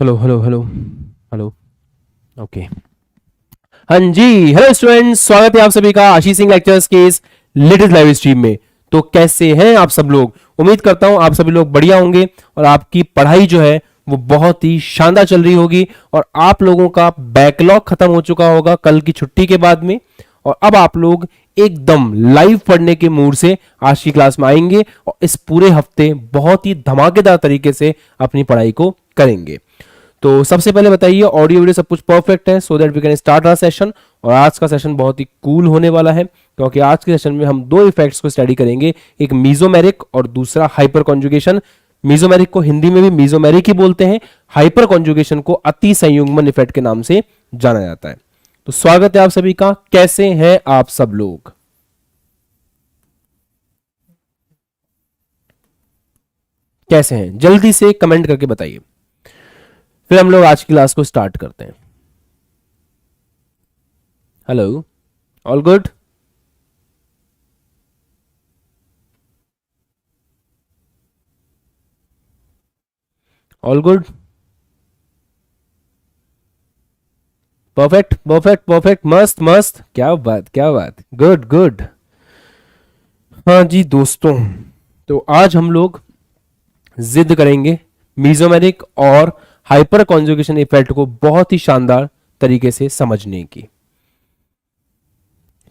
Hello hello hello hello. Okay. हाँ जी, hello students, स्वागत है आप सभी का आशीष सिंह लेक्चर्स के इस लेटेस्ट लाइव स्ट्रीम में। तो कैसे हैं आप सब लोग? उम्मीद करता हूं आप सभी लोग बढ़िया होंगे और आपकी पढ़ाई जो है वो बहुत ही शानदार चल रही होगी और आप लोगों का बैकलॉग खत्म हो चुका होगा कल की छुट्टी के बाद में। और अब आप लोग एकदम लाइव पढ़ने के मूड से आज की क्लास में आएंगे और इस पूरे हफ्ते बहुत ही धमाकेदार तरीके से अपनी पढ़ाई को करेंगे। तो सबसे पहले बताइए, ऑडियो वीडियो सब कुछ परफेक्ट है so that we can start our session. और आज का सेशन बहुत ही कूल होने वाला है क्योंकि आज के सेशन में हम दो इफेक्ट्स को स्टडी करेंगे, एक मीजोमेरिक और दूसरा हाइपर कॉन्जुगेशन। मीजोमेरिक को हिंदी में भी मीजोमेरिक ही बोलते हैं, हाइपर कॉन्जुगेशन को अति संयुग्मन इफेक्ट के नाम से जाना जाता है। तो स्वागत है आप सभी का, कैसे हैं आप सब लोग? कैसे हैं जल्दी से कमेंट करके बताइए, फिर हम लोग आज की क्लास को स्टार्ट करते हैं। Hello, all good? All good? Perfect perfect perfect, मस्त मस्त, क्या बात क्या बात, गुड गुड। हाँ जी दोस्तों, तो आज हम लोग जिद करेंगे मीजोमेरिक और हाइपर कॉन्जुगेशन इफेक्ट को बहुत ही शानदार तरीके से समझने की।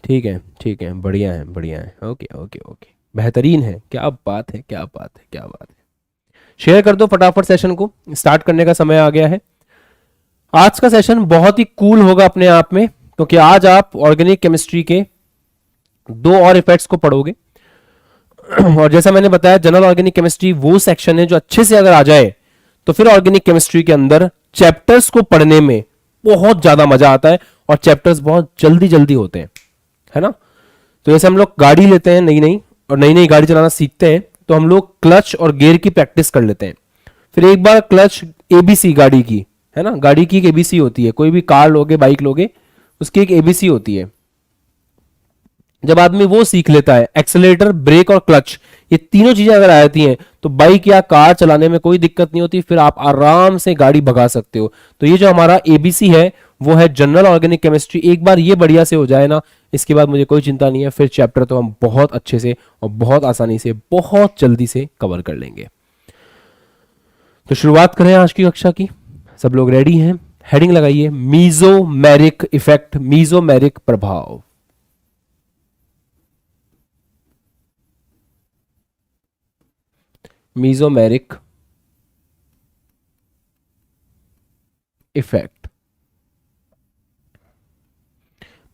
ठीक है, बढ़िया है बढ़िया है, ओके ओके ओके, बेहतरीन है, क्या बात है क्या बात है क्या बात है। शेयर कर दो फटाफट, सेशन को स्टार्ट करने का समय आ गया है। आज का सेशन बहुत ही कूल होगा अपने आप में क्योंकि आज आप ऑर्गेनिक केमिस्ट्री के दो और इफेक्ट्स को पढ़ोगे। और जैसा मैंने बताया, जनरल ऑर्गेनिक केमिस्ट्री वो सेक्शन है जो अच्छे से अगर आ जाए तो फिर ऑर्गेनिक केमिस्ट्री के अंदर चैप्टर्स को पढ़ने में बहुत ज्यादा मजा आता है और चैप्टर्स बहुत जल्दी जल्दी होते हैं, है ना। तो जैसे हम लोग गाड़ी लेते हैं नई नई और नई नई गाड़ी चलाना सीखते हैं तो हम लोग क्लच और गियर की प्रैक्टिस कर लेते हैं। फिर एक बार क्लच एबीसी गाड़ी की, है ना, गाड़ी की एक एबीसी होती है, कोई भी कार लोगे बाइक लोगे उसकी एक एबीसी होती है। जब आदमी वो सीख लेता है, एक्सेलेरेटर ब्रेक और क्लच, ये तीनों चीजें अगर आ जाती हैं तो बाइक या कार चलाने में कोई दिक्कत नहीं होती, फिर आप आराम से गाड़ी भगा सकते हो। तो ये जो हमारा एबीसी है वो है जनरल ऑर्गेनिक केमिस्ट्री। एक बार ये बढ़िया से हो जाए ना, इसके बाद मुझे कोई चिंता नहीं है, फिर चैप्टर तो हम बहुत अच्छे से और बहुत आसानी से बहुत जल्दी से कवर कर लेंगे। तो शुरुआत करें आज की कक्षा की। सब लोग रेडी हैं? हेडिंग लगाइए, मीजोमेरिक इफेक्ट, मीजोमेरिक प्रभाव। Mesomeric effect.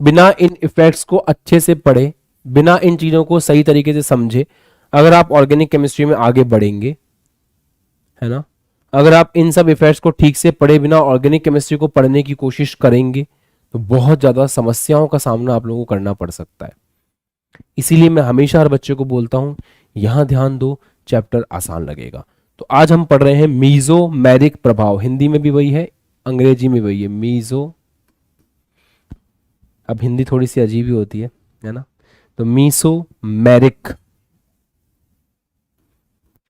बिना इन इफेक्ट्स को अच्छे से पढ़े, बिना इन चीजों को सही तरीके से समझे, अगर आप ऑर्गेनिक केमिस्ट्री में आगे बढ़ेंगे, है ना, अगर आप इन सब इफेक्ट्स को ठीक से पढ़े बिना ऑर्गेनिक केमिस्ट्री को पढ़ने की कोशिश करेंगे तो बहुत ज्यादा समस्याओं का सामना आप लोगों को करना पड़ सकता है। इसीलिए मैं हमेशा हर बच्चे को बोलता हूं, यहां ध्यान दो, चैप्टर आसान लगेगा। तो आज हम पढ़ रहे हैं मीजोमेरिक प्रभाव, हिंदी में भी वही है, अंग्रेजी में वही है, मीजो। अब हिंदी थोड़ी सी अजीब ही होती है ना। तो मीसोमेरिक,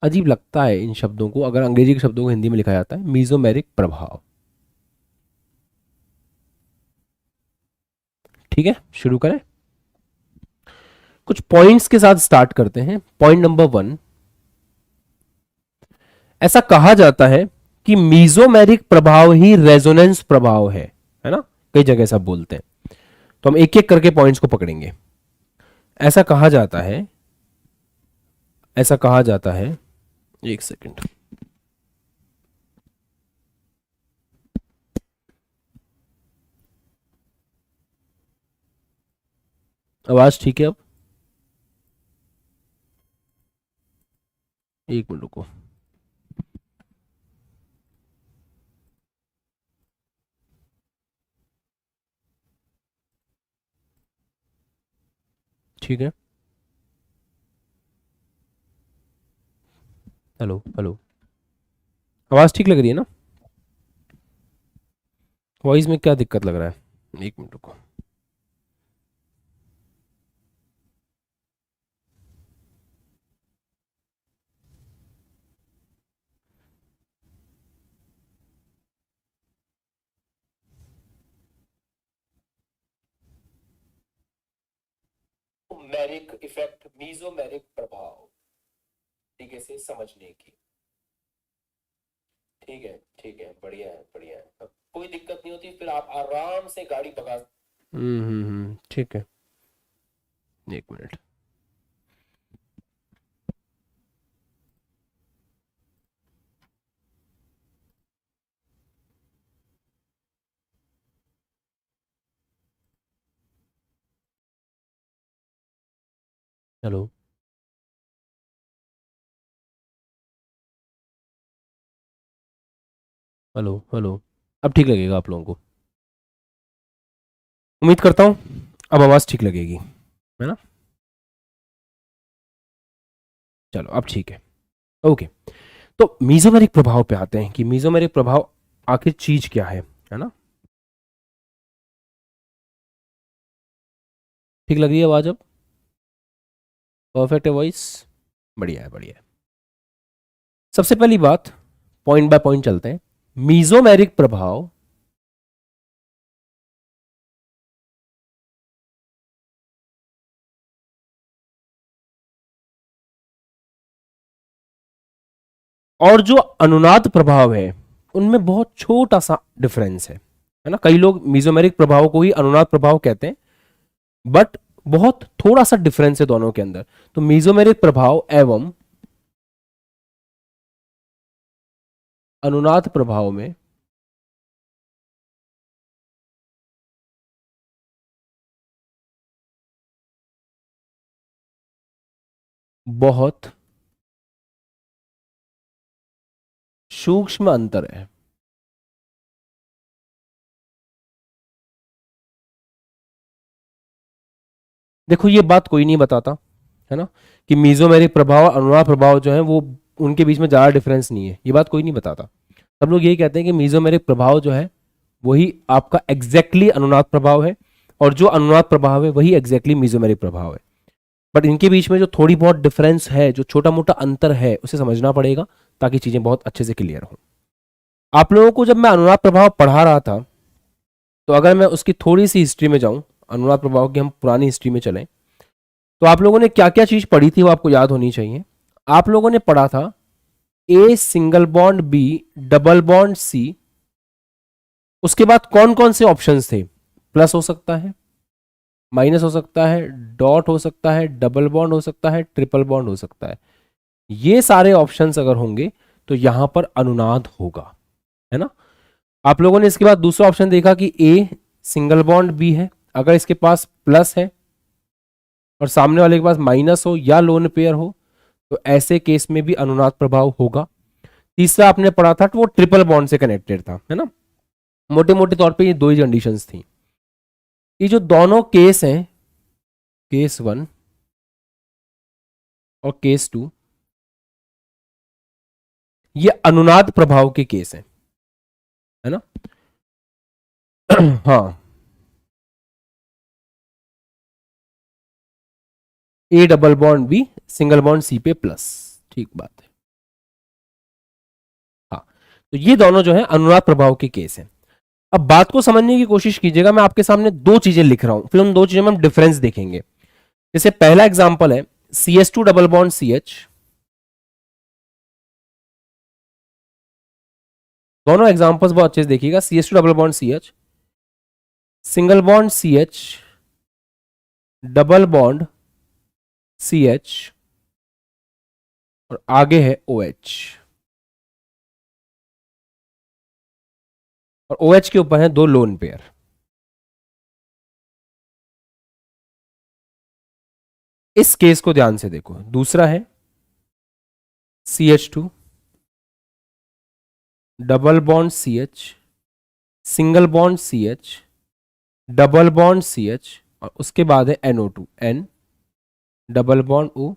अजीब लगता है इन शब्दों को, अगर अंग्रेजी के शब्दों को हिंदी में लिखा जाता है, मीजोमेरिक प्रभाव। ठीक है, शुरू करें। कुछ पॉइंट्स के साथ स्टार्ट करते हैं। पॉइंट नंबर 1, ऐसा कहा जाता है कि मीजोमेरिक प्रभाव ही रेजोनेंस प्रभाव है ना, कई जगह ऐसा बोलते हैं। तो हम एक एक करके पॉइंट्स को पकड़ेंगे। ऐसा कहा जाता है, ऐसा कहा जाता है, एक सेकंड, आवाज ठीक है अब? एक मिनट रुको। ठीक है, हेलो हेलो, आवाज ठीक लग रही है ना? वॉइस में क्या दिक्कत लग रहा है? एक मिनट रुको। मेरिक इफेक्ट, मीजोमेरिक प्रभाव, ठीक है, से समझने की। ठीक है, ठीक है, बढ़िया है, बढ़िया है। अब कोई दिक्कत नहीं होती, फिर आप आराम से गाड़ी भगा। ठीक है, एक मिनट। Hello, hello, hello. अब ठीक लगेगा आप लोगों को? उम्मीद करता हूँ अब आवाज़ ठीक लगेगी, है ना? चलो, अब ठीक है। ओके, तो मीजोमेरिक प्रभाव पे आते हैं कि मीजोमेरिक प्रभाव आखिर चीज क्या है ना? ठीक लग रही है आवाज अब? परफेक्ट है वॉइस? बढ़िया है, बढ़िया है। सबसे पहली बात, पॉइंट बाय पॉइंट चलते हैं। मीजोमेरिक प्रभाव और जो अनुनाद प्रभाव है उनमें बहुत छोटा सा डिफरेंस है ना? कई लोग मीजोमेरिक प्रभाव को ही अनुनाद प्रभाव कहते हैं, बट बहुत थोड़ा सा डिफरेंस है दोनों के अंदर। तो मीजोमेरिक प्रभाव एवं अनुनाद प्रभाव में बहुत सूक्ष्म अंतर है। देखो, ये बात कोई नहीं बताता, है ना, कि मीजोमेरिक प्रभाव और अनुनाद प्रभाव जो है वो उनके बीच में ज़्यादा डिफरेंस नहीं है। ये बात कोई नहीं बताता। सब लोग यही कहते हैं कि मीजोमेरिक प्रभाव जो है वही आपका एग्जैक्टली अनुनाद प्रभाव है, और जो अनुनाद प्रभाव है वही एग्जैक्टली मीजोमेरिक प्रभाव है। बट इनके बीच में जो थोड़ी बहुत डिफरेंस है, जो छोटा मोटा अंतर है, उसे समझना पड़ेगा ताकि चीज़ें बहुत अच्छे से क्लियर हों। आप लोगों को जब मैं अनुनाद प्रभाव पढ़ा रहा था, तो अगर मैं उसकी थोड़ी सी हिस्ट्री में जाऊं, अनुनाद प्रभाव की हम पुरानी हिस्ट्री में चलें, तो आप लोगों ने क्या क्या चीज पढ़ी थी वो आपको याद होनी चाहिए। आप लोगों ने पढ़ा था A single bond B double bond C. उसके बाद कौन कौन से ऑप्शंस थे? प्लस हो सकता है, माइनस हो सकता है, डॉट हो सकता है, डबल बॉन्ड हो सकता है, ट्रिपल बॉन्ड हो सकता है। ये सारे ऑप्शंस अगर होंगे तो यहां पर अनुनाद होगा, है ना? आप लोगों ने इसके बाद दूसरा ऑप्शन देखा कि ए सिंगल बॉन्ड बी है। अगर इसके पास प्लस है और सामने वाले के पास माइनस हो या लोन पेयर हो, तो ऐसे केस में भी अनुनाद प्रभाव होगा। तीसरा आपने पढ़ा था तो वो ट्रिपल बॉन्ड से कनेक्टेड था, है ना? मोटे मोटे तौर पे ये दो ही कंडीशंस थी। ये जो दोनों केस हैं, केस वन और केस टू, ये अनुनाद प्रभाव के केस हैं, है ना? हाँ, A double bond B single bond C पे प्लस, ठीक बात है। हाँ, तो ये दोनों जो है अनुनाद प्रभाव के केस हैं। अब बात को समझने की कोशिश कीजिएगा। मैं आपके सामने दो चीजें लिख रहा हूं, फिर उन दो चीजों में हम डिफरेंस देखेंगे। जैसे पहला एग्जांपल है CS2 डबल बॉन्ड CH। दोनों एग्जांपल्स बहुत अच्छे से देखिएगा। CS2 double bond CH, single bond CH, double bond CH, और आगे है OH, और OH के ऊपर है दो लोन पेयर। इस केस को ध्यान से देखो। दूसरा है CH2 double bond CH, single bond CH, double bond CH, और उसके बाद है NO2 N double bond O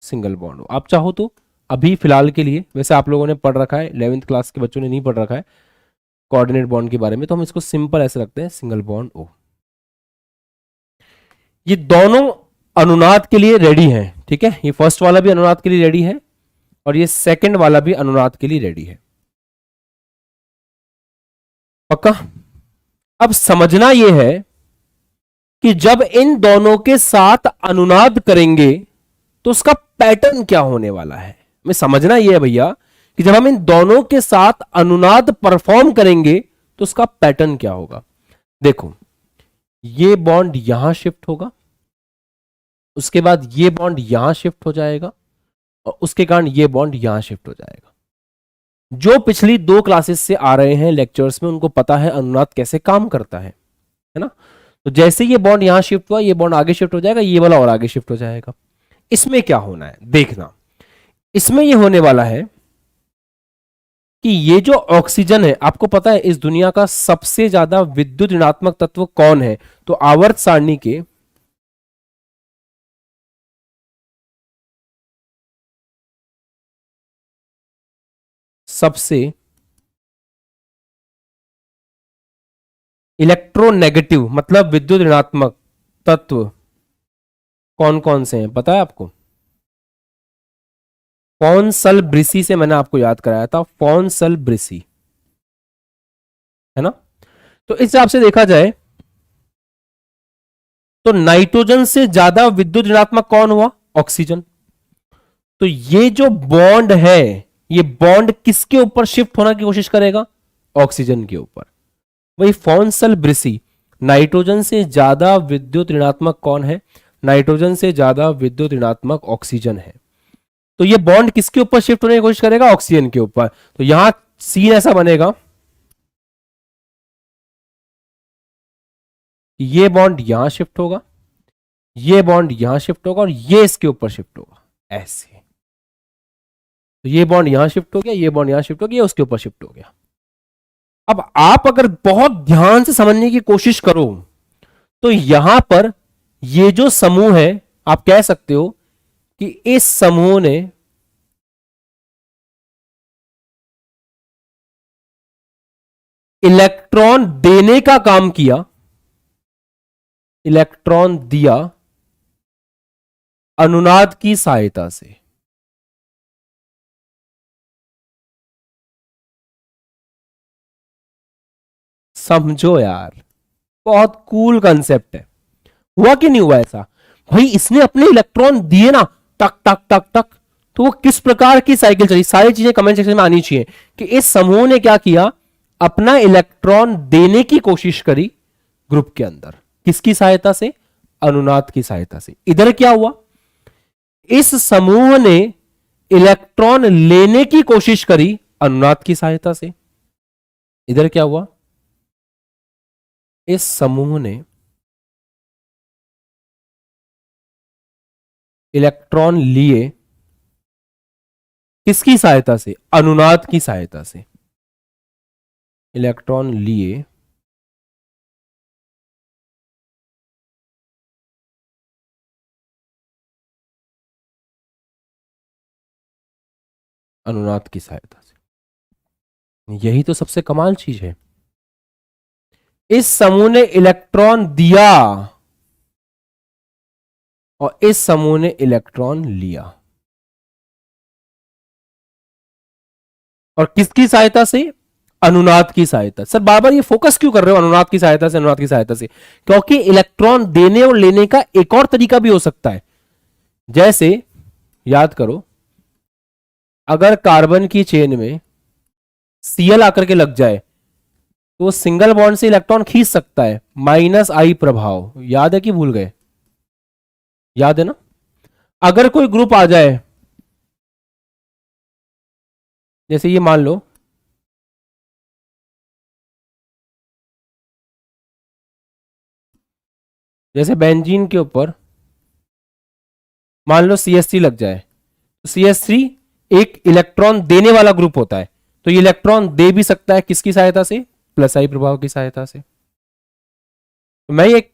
single bond O। आप चाहो तो अभी फिलहाल के लिए, वैसे आप लोगों ने पढ़ रखा है, 11th क्लास के बच्चों ने नहीं पढ़ रखा है कोऑर्डिनेट बॉन्ड के बारे में, तो हम इसको सिंपल ऐसे रखते हैं, सिंगल बॉन्ड O। ये दोनों अनुनाद के लिए रेडी हैं, ठीक है? ये फर्स्ट वाला भी अनुनाद के लिए रेडी है और ये सेकंड वाला भी अनुनाद के लिए रेडी है। पक्का? अब समझना यह है कि जब इन दोनों के साथ अनुनाद करेंगे तो उसका पैटर्न क्या होने वाला है। मैं समझना यह है भैया कि जब हम इन दोनों के साथ अनुनाद परफॉर्म करेंगे तो उसका पैटर्न क्या होगा। देखो, ये बॉन्ड यहां शिफ्ट होगा, उसके बाद ये बॉन्ड यहां शिफ्ट हो जाएगा और उसके कारण ये बॉन्ड यहां शिफ्ट हो जाएगा। जो पिछली 2 क्लासेस से आ रहे हैं लेक्चर्स में उनको पता है अनुनाद कैसे काम करता है ना। तो जैसे ये बॉन्ड यहां शिफ्ट हुआ, ये बॉन्ड आगे शिफ्ट हो जाएगा, ये वाला और आगे शिफ्ट हो जाएगा। इसमें क्या होना है देखना, इसमें ये होने वाला है कि ये जो ऑक्सीजन है, आपको पता है इस दुनिया का सबसे ज्यादा विद्युत ऋणात्मक तत्व कौन है, तो आवर्त सारणी के सबसे इलेक्ट्रोनेगेटिव मतलब विद्युत ऋणात्मक तत्व कौन कौन से हैं पता है आपको। फॉन्सल ब्रिसी से मैंने आपको याद कराया था, फॉन्सल ब्रिसी, है ना। तो इस हिसाब से देखा जाए तो नाइट्रोजन से ज्यादा विद्युत ऋणात्मक कौन हुआ, ऑक्सीजन। तो ये जो बॉन्ड है, ये बॉन्ड किसके ऊपर शिफ्ट होने की कोशिश करेगा, ऑक्सीजन के ऊपर। वही फॉन्सल ब्रिसी, नाइट्रोजन से ज्यादा विद्युत ऋणात्मक कौन है, नाइट्रोजन से ज्यादा विद्युत ऋणात्मक ऑक्सीजन है। तो ये बॉन्ड किसके ऊपर शिफ्ट होने की कोशिश करेगा, ऑक्सीजन के ऊपर। तो यहां सीन ऐसा बनेगा, ये बॉन्ड यहां शिफ्ट होगा, ये बॉन्ड यहां शिफ्ट होगा और ये इसके ऊपर शिफ्ट होगा, ऐसे। तो ये बॉन्ड यहां शिफ्ट हो गया, ये बॉन्ड यहां शिफ्ट हो गया, उसके ऊपर शिफ्ट हो गया। अब आप अगर बहुत ध्यान से समझने की कोशिश करो तो यहां पर ये जो समूह है, आप कह सकते हो कि इस समूह ने इलेक्ट्रॉन देने का काम किया, इलेक्ट्रॉन दिया अनुनाद की सहायता से। समझो यार, बहुत कूल कंसेप्ट है। हुआ कि नहीं हुआ ऐसा, भाई इसने अपने इलेक्ट्रॉन दिए ना, टक टक टक टक, तो वो किस प्रकार की साइकिल चली, सारी चीजें कमेंट सेक्शन में आनी चाहिए कि इस समूह ने क्या किया, अपना इलेक्ट्रॉन देने की कोशिश करी ग्रुप के अंदर, किसकी सहायता से, अनुनाद की सहायता से। इधर क्या हुआ, इस समूह ने इलेक्ट्रॉन लेने की कोशिश करी अनुनाद की सहायता से। इधर क्या हुआ, इस समूह ने इलेक्ट्रॉन लिए किसकी सहायता से, अनुनाद की सहायता से। इलेक्ट्रॉन लिए अनुनाद की सहायता से। यही तो सबसे कमाल चीज है, इस समूह ने इलेक्ट्रॉन दिया और इस समूह ने इलेक्ट्रॉन लिया, और किसकी सहायता से, अनुनाद की सहायता। सर बार बार ये फोकस क्यों कर रहे हो अनुनाद की सहायता से, अनुनाद की सहायता से, क्योंकि इलेक्ट्रॉन देने और लेने का एक और तरीका भी हो सकता है। जैसे याद करो, अगर कार्बन की चेन में Cl आकर के लग जाए तो वो सिंगल बॉन्ड से इलेक्ट्रॉन खींच सकता है, -I प्रभाव, याद है कि भूल गए, याद है ना। अगर कोई ग्रुप आ जाए, जैसे ये मान लो जैसे बेंजीन के ऊपर मान लो CH3 लग जाए, तो CH3 एक इलेक्ट्रॉन देने वाला ग्रुप होता है, तो ये इलेक्ट्रॉन दे भी सकता है किसकी सहायता से, +I प्रभाव की सहायता से। तो मैं एक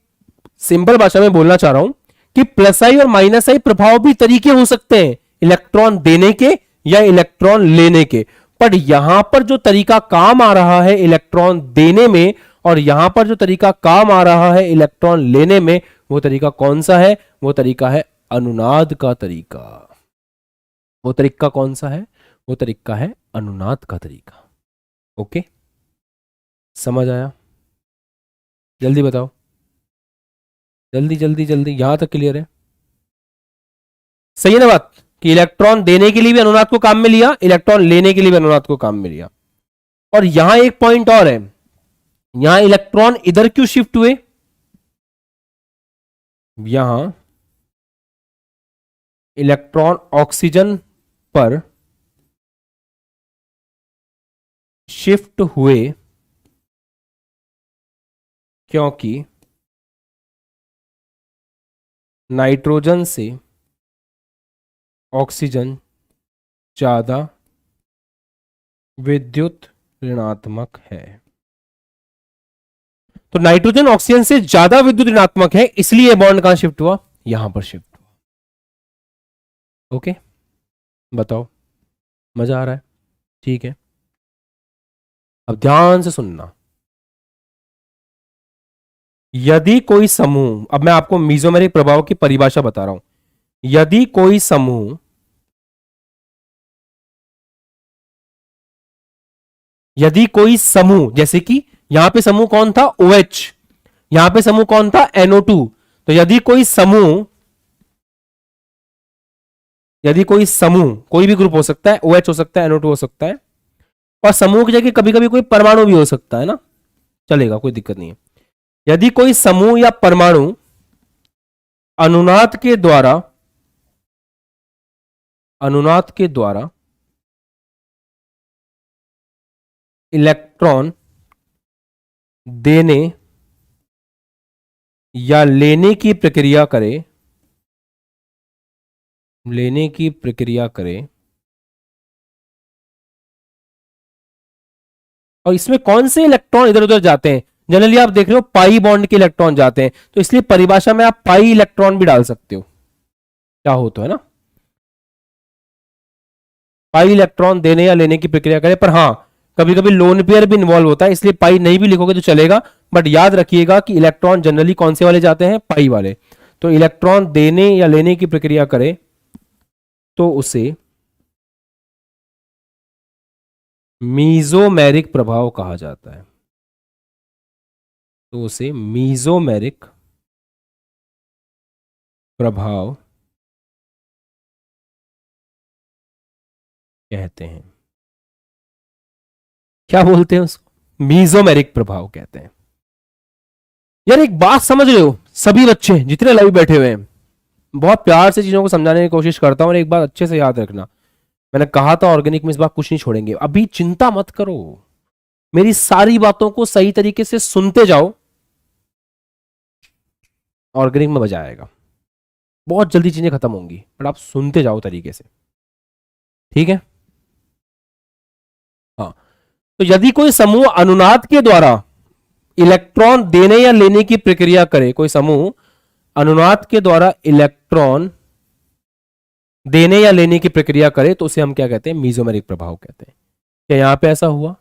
सिंपल भाषा में बोलना चाह रहा हूं कि +I और -I प्रभाव भी तरीके हो सकते हैं इलेक्ट्रॉन देने के या इलेक्ट्रॉन लेने के, पर यहां पर जो तरीका काम आ रहा है इलेक्ट्रॉन देने में और यहां पर जो तरीका काम आ रहा है इलेक्ट्रॉन लेने में, वो तरीका कौन सा है, वो तरीका है अनुनाद का तरीका। वो तरीका कौन सा है, वो तरीका है अनुनाद का तरीका। ओके, समझ आया, जल्दी बताओ। जल्दी जल्दी जल्दी, यहां तक क्लियर है? सही है ना बात कि इलेक्ट्रॉन देने के लिए भी अनुनाद को काम में लिया, इलेक्ट्रॉन लेने के लिए भी अनुनाद को काम में लिया। और यहां एक पॉइंट और है, यहां इलेक्ट्रॉन इधर क्यों शिफ्ट हुए? यहां इलेक्ट्रॉन ऑक्सीजन पर शिफ्ट हुए क्योंकि नाइट्रोजन से ऑक्सीजन ज्यादा विद्युत ऋणात्मक है। तो नाइट्रोजन ऑक्सीजन से ज्यादा विद्युत ऋणात्मक है, इसलिए बॉन्ड कहां शिफ्ट हुआ? यहां पर शिफ्ट हुआ। ओके, बताओ, मजा आ रहा है? ठीक है, अब ध्यान से सुनना। यदि कोई समूह, अब मैं आपको मीजोमेरिक प्रभाव की परिभाषा बता रहा हूं। यदि कोई समूह जैसे कि यहां पे समूह कौन था? OH। यहां पे समूह कौन था? NO2। तो यदि कोई समूह कोई भी ग्रुप हो सकता है, OH हो सकता है, NO2 हो सकता है, और समूह की जगह कभी कभी कोई परमाणु भी हो सकता है ना, चलेगा, कोई दिक्कत नहीं है। यदि कोई समूह या परमाणु अनुनाद के द्वारा इलेक्ट्रॉन देने या लेने की प्रक्रिया करे, और इसमें कौन से इलेक्ट्रॉन इधर उधर जाते हैं? जनरली आप देख रहे हो पाई बॉन्ड के इलेक्ट्रॉन जाते हैं, तो इसलिए परिभाषा में आप पाई इलेक्ट्रॉन भी डाल सकते हो। क्या हो तो है ना, पाई इलेक्ट्रॉन देने या लेने की प्रक्रिया करे। पर हां, कभी कभी लोन पेयर भी इन्वॉल्व होता है, इसलिए पाई नहीं भी लिखोगे तो चलेगा, बट याद रखिएगा कि इलेक्ट्रॉन जनरली कौन से वाले जाते हैं? पाई वाले। तो इलेक्ट्रॉन देने या लेने की प्रक्रिया करे तो उसे मीजोमेरिक प्रभाव कहा जाता है। प्रभाव कहते हैं। क्या बोलते हैं उसको? मीजोमेरिक प्रभाव कहते हैं। यार एक बात समझ रहे हो सभी बच्चे जितने लाइव बैठे हुए हैं? बहुत प्यार से चीजों को समझाने की कोशिश करता हूं, और एक बात अच्छे से याद रखना, मैंने कहा था ऑर्गेनिक में इस बार कुछ नहीं छोड़ेंगे। अभी चिंता मत करो, मेरी सारी बातों को सही तरीके से सुनते जाओ, ऑर्गेनिक में मजा आएगा। बहुत जल्दी चीजें खत्म होंगी, बट आप सुनते जाओ तरीके से, ठीक है? हाँ, तो यदि कोई समूह अनुनाद के द्वारा इलेक्ट्रॉन देने या लेने की प्रक्रिया करे, कोई समूह अनुनाद के द्वारा इलेक्ट्रॉन देने या लेने की प्रक्रिया करे, तो उसे हम क्या कहते हैं? मीजोमेरिक प्रभाव कहते हैं। क्या यहां पे ऐसा हुआ?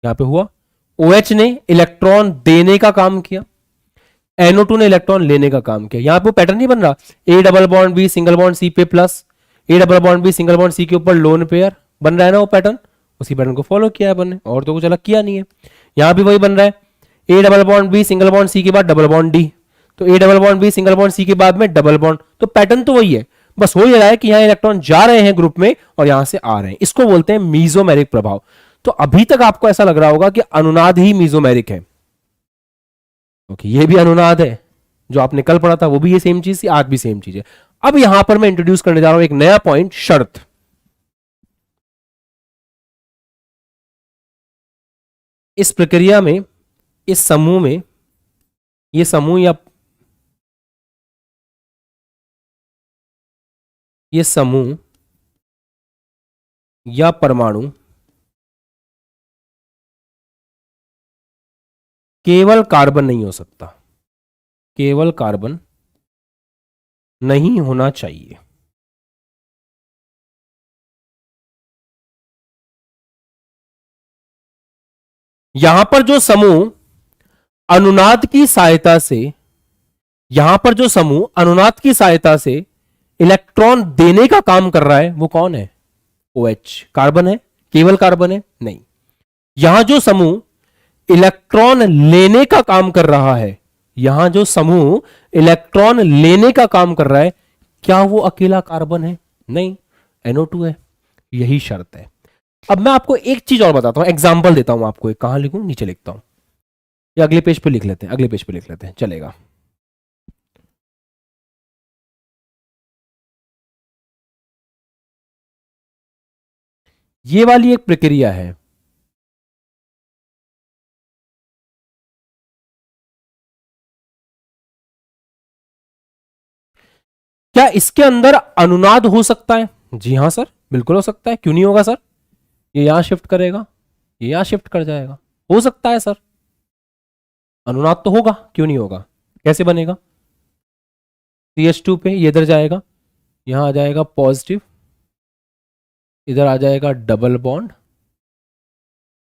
यहां पे हुआ, OH ने इलेक्ट्रॉन देने का काम किया, NO2 ने इलेक्ट्रॉन लेने का काम किया। यहां पे पैटर्न नहीं बन रहा, A double bond B single bond C पे plus, A double bond B single bond C के ऊपर लोन पेयर बन रहा है ना, वो पैटर्न, उसी पैटर्न को फॉलो किया है अपन ने, और तो कुछ अलग किया नहीं है। यहां भी वही बन रहा है, A double bond B single bond C के बाद डबल बॉन्ड D, तो A double bond B single bond C के बाद में डबल बॉन्ड, तो पैटर्न तो वही है, बस हो ही रहा है कि यहां इलेक्ट्रॉन जा रहे हैं ग्रुप में और यहां से आ रहे हैं। इसको बोलते हैं मीजोमेरिक प्रभाव। तो अभी तक आपको ऐसा लग रहा होगा कि अनुनाद ही मीजोमेरिक है, क्योंकि ये भी अनुनाद है, जो आपने कल पढ़ा था वो भी ये सेम चीज थी, आज भी सेम चीज है। अब यहां पर मैं इंट्रोड्यूस करने जा रहा हूं एक नया पॉइंट, शर्त। इस प्रक्रिया में, इस समूह में, ये समूह या परमाणु केवल कार्बन नहीं हो सकता, केवल कार्बन नहीं होना चाहिए। यहां पर जो समूह अनुनाद की सहायता से इलेक्ट्रॉन देने का काम कर रहा है, वो कौन है? OH। कार्बन है? केवल कार्बन है? नहीं। यहां जो समूह इलेक्ट्रॉन लेने का काम कर रहा है, यहां जो समूह इलेक्ट्रॉन लेने का काम कर रहा है, क्या वो अकेला कार्बन है? नहीं, NO2 है। यही शर्त है। अब मैं आपको एक चीज और बताता हूं, एग्जाम्पल देता हूं आपको। कहां लिखूं? नीचे लिखता हूं या अगले पेज पे लिख लेते हैं? अगले पेज पे लिख लेते हैं, चलेगा। ये वाली एक प्रक्रिया है। क्या इसके अंदर अनुनाद हो सकता है? जी हां सर, बिल्कुल हो सकता है। क्यों नहीं होगा सर? ये यहां शिफ्ट करेगा, ये यहां शिफ्ट कर जाएगा, हो सकता है सर। अनुनाद तो होगा, क्यों नहीं होगा? कैसे बनेगा? CH2 पे ये इधर जाएगा, यहां आ जाएगा पॉजिटिव, इधर आ जाएगा डबल बॉन्ड,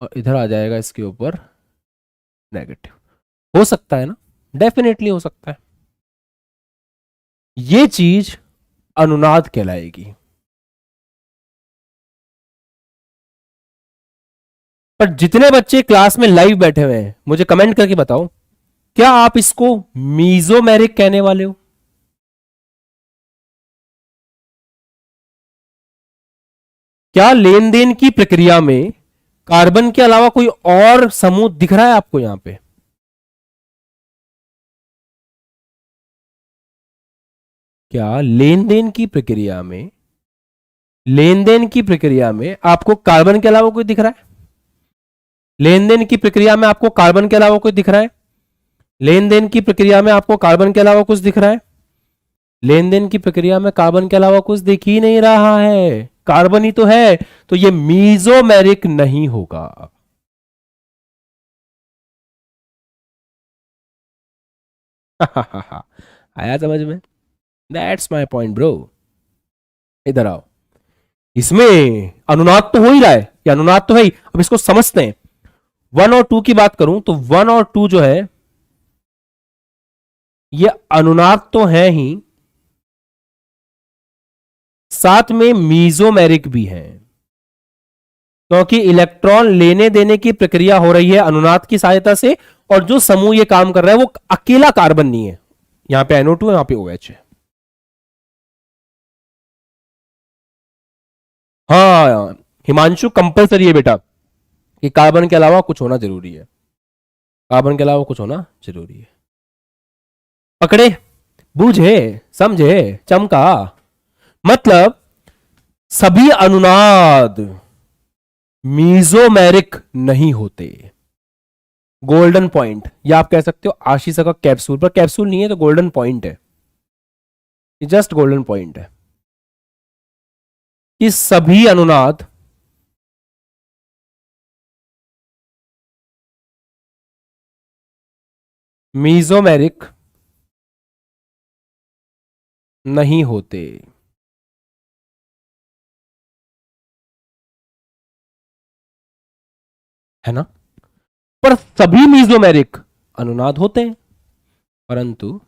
और इधर आ जाएगा इसके ऊपर नेगेटिव। हो सकता है ना? डेफिनेटली हो सकता है। ये चीज अनुनाद कहलाएगी। पर जितने बच्चे क्लास में लाइव बैठे हुए हैं, मुझे कमेंट करके बताओ, क्या आप इसको मीजोमेरिक कहने वाले हो? क्या लेन देन की प्रक्रिया में कार्बन के अलावा कोई और समूह दिख रहा है आपको यहां पे? क्या लेन देन की प्रक्रिया में आपको कार्बन के अलावा कोई दिख रहा है? लेन देन की प्रक्रिया में आपको कार्बन के अलावा कोई दिख रहा है? लेन देन की प्रक्रिया में आपको कार्बन के अलावा कुछ दिख रहा है? लेन देन की प्रक्रिया में कार्बन के अलावा कुछ दिख ही नहीं रहा है, कार्बन ही तो है। तो ये मीजोमेरिक नहीं होगा। आया समझ में? That's my point bro. इधर आओ। इसमें अनुनाद तो हो ही रहा है, या अनुनाद तो है ही। अब इसको समझते हैं। 1 और 2 की बात करूं तो 1 और 2 जो है, ये अनुनाद तो है ही, साथ में मीजोमेरिक भी है। क्योंकि इलेक्ट्रॉन लेने देने की प्रक्रिया हो रही है अनुनाद की सहायता से, और जो समूह ये काम कर रहा है वो अकेला कार्बन नहीं है। यहां पे NO2 है, यहां पे OH है। हाँ हिमांशु, कंपलसरी है बेटा कि कार्बन के अलावा कुछ होना जरूरी है। कार्बन के अलावा कुछ होना जरूरी है। पकड़े, बूझे, समझे, चमका। मतलब सभी अनुनाद मीजोमेरिक नहीं होते। गोल्डन पॉइंट, या आप कह सकते हो आशीष का कैप्सूल, पर कैप्सूल नहीं है तो गोल्डन पॉइंट है। ये जस्ट गोल्डन पॉइंट है कि सभी अनुनाद मीजोमेरिक नहीं होते। है ना? पर सभी मीजोमेरिक अनुनाद होते हैं, परंतु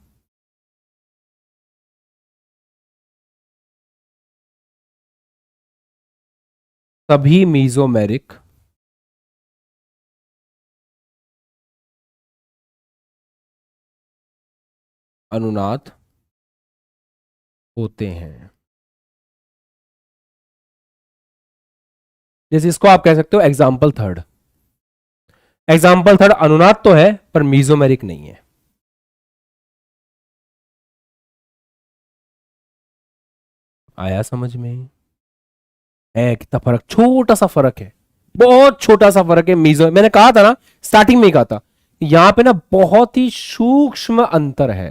सभी मीजोमेरिक अनुनाद होते हैं। जैसे इसको आप कह सकते हो एग्जाम्पल थर्ड। एग्जाम्पल थर्ड अनुनाद तो है पर मीजोमेरिक नहीं है। आया समझ में? है कितना फर्क, छोटा सा फर्क है, बहुत छोटा सा फर्क है। मीजो, मैंने कहा था ना, स्टार्टिंग में ही कहा था, यहां पे ना बहुत ही सूक्ष्म अंतर है,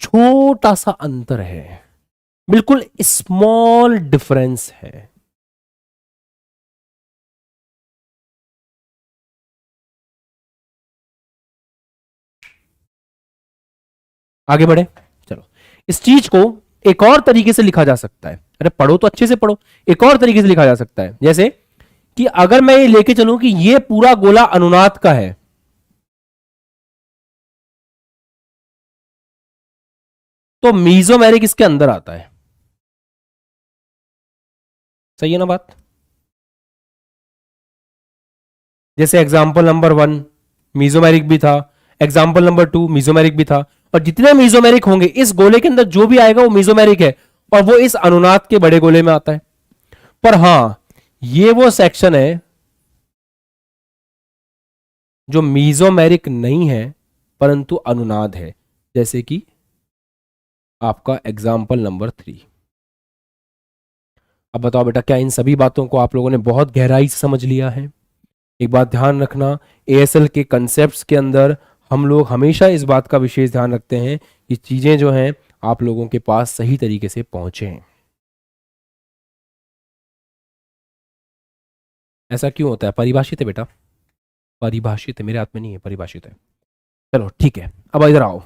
छोटा सा अंतर है, बिल्कुल स्मॉल डिफरेंस है। आगे बढ़े, चलो। इस चीज को एक और तरीके से लिखा जा सकता है। अरे पढ़ो तो अच्छे से पढ़ो। एक और तरीके से लिखा जा सकता है, जैसे कि अगर मैं ये लेके चलूं कि ये पूरा गोला अनुनाद का है, तो मीजोमेरिक इसके अंदर आता है। सही है ना बात? जैसे एग्जाम्पल नंबर 1 मीजोमेरिक भी था, एग्जाम्पल नंबर 2 मीजोमेरिक भी था। और जितने मीजोमेरिक होंगे इस गोले के अंदर जो भी आएगा वो मीजोमेरिक है और वो इस अनुनाद के बड़े गोले में आता है। पर हां, ये वो सेक्शन है जो मीजोमेरिक नहीं है परंतु अनुनाद है, जैसे कि आपका एग्जाम्पल नंबर 3। अब बताओ बेटा, क्या इन सभी बातों को आप लोगों ने बहुत गहराई से समझ लिया है? एक बात ध्यान रखना, एएसएल के कंसेप्ट्स के अंदर हम लोग हमेशा इस बात का विशेष ध्यान रखते हैं कि चीजें जो हैं आप लोगों के पास सही तरीके से पहुंचे। ऐसा क्यों होता है? परिभाषित है बेटा, परिभाषित है, मेरे हाथ में नहीं है, परिभाषित है। चलो ठीक है, अब इधर आओ।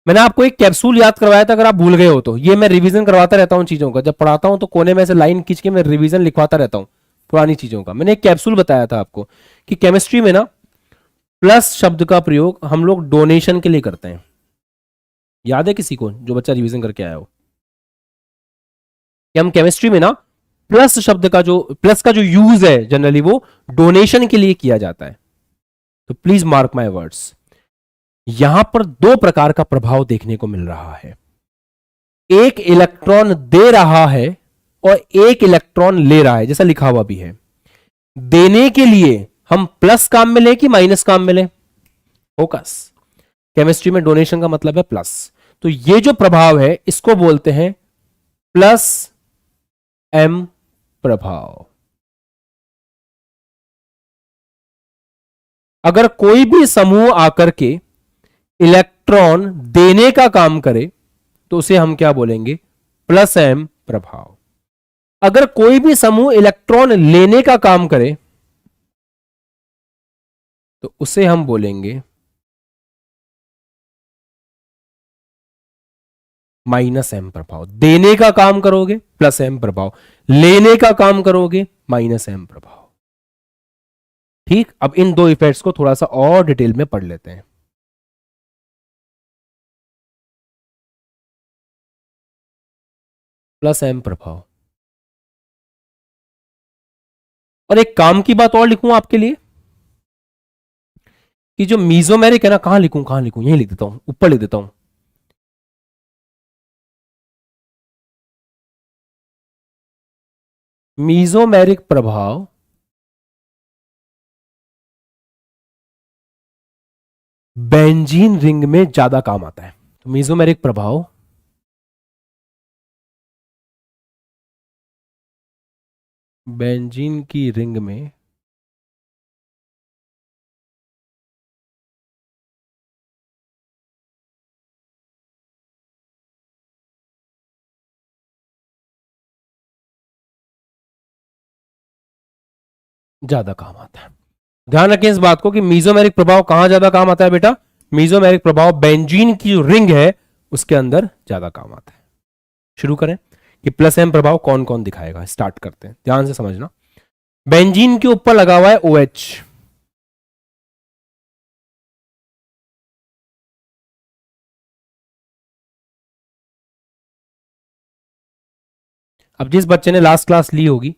मैंने आपको एक कैप्सूल याद करवाया था, अगर आप भूल गए हो तो। ये मैं रिवीजन करवाता रहता हूँ चीजों का, जब पढ़ाता हूँ तो कोने में से लाइन खींच के मैं रिवीजन लिखवाता रहता हूँ पुरानी चीजों का। मैंने एक कैप्सूल बताया था आपको कि केमिस्ट्री में ना प्लस शब्द का प्रयोग हम लोग डोनेशन के लिए करते हैं। याद है किसी को, जो बच्चा रिवीजन करके आया हो, कि हम केमिस्ट्री में ना प्लस शब्द का जो प्लस का जो यूज है जनरली वो डोनेशन के लिए किया जाता है। तो प्लीज मार्क माय वर्ड्स, यहां पर दो प्रकार का प्रभाव देखने को मिल रहा है। एक इलेक्ट्रॉन दे रहा है और एक इलेक्ट्रॉन ले रहा है, जैसा लिखा हुआ भी है। देने के लिए हम प्लस काम में लें कि माइनस काम में लें? फोकस, केमिस्ट्री में डोनेशन का मतलब है प्लस। तो ये जो प्रभाव है इसको बोलते हैं प्लस एम प्रभाव। अगर कोई भी समूह आकर के इलेक्ट्रॉन देने का काम करे तो उसे हम क्या बोलेंगे? प्लस एम प्रभाव। अगर कोई भी समूह इलेक्ट्रॉन लेने का काम करे तो उसे हम बोलेंगे माइनस एम प्रभाव। देने का काम करोगे प्लस एम प्रभाव, लेने का काम करोगे माइनस एम प्रभाव। ठीक, अब इन दो इफेक्ट्स को थोड़ा सा और डिटेल में पढ़ लेते हैं। प्लस एम प्रभाव। और एक काम की बात और लिखूं आपके लिए कि जो मीजोमेरिक है ना, कहां लिखूं कहां लिखूं, यहीं लिख देता हूं, ऊपर लिख देता हूं। मीजोमेरिक प्रभाव बेंजीन रिंग में ज्यादा काम आता है। तो मीजोमेरिक प्रभाव बेंजीन की रिंग में ज्यादा काम आता है। ध्यान रखें इस बात को कि मीजोमेरिक प्रभाव कहां ज्यादा काम आता है बेटा? मीजोमेरिक प्रभाव बेंजीन की जो रिंग है उसके अंदर ज्यादा काम आता है। शुरू करें कि प्लस एम प्रभाव कौन कौन दिखाएगा। स्टार्ट करते हैं, ध्यान से समझना। बेंजीन के ऊपर लगा हुआ है OH, अब जिस बच्चे ने लास्ट क्लास ली होगी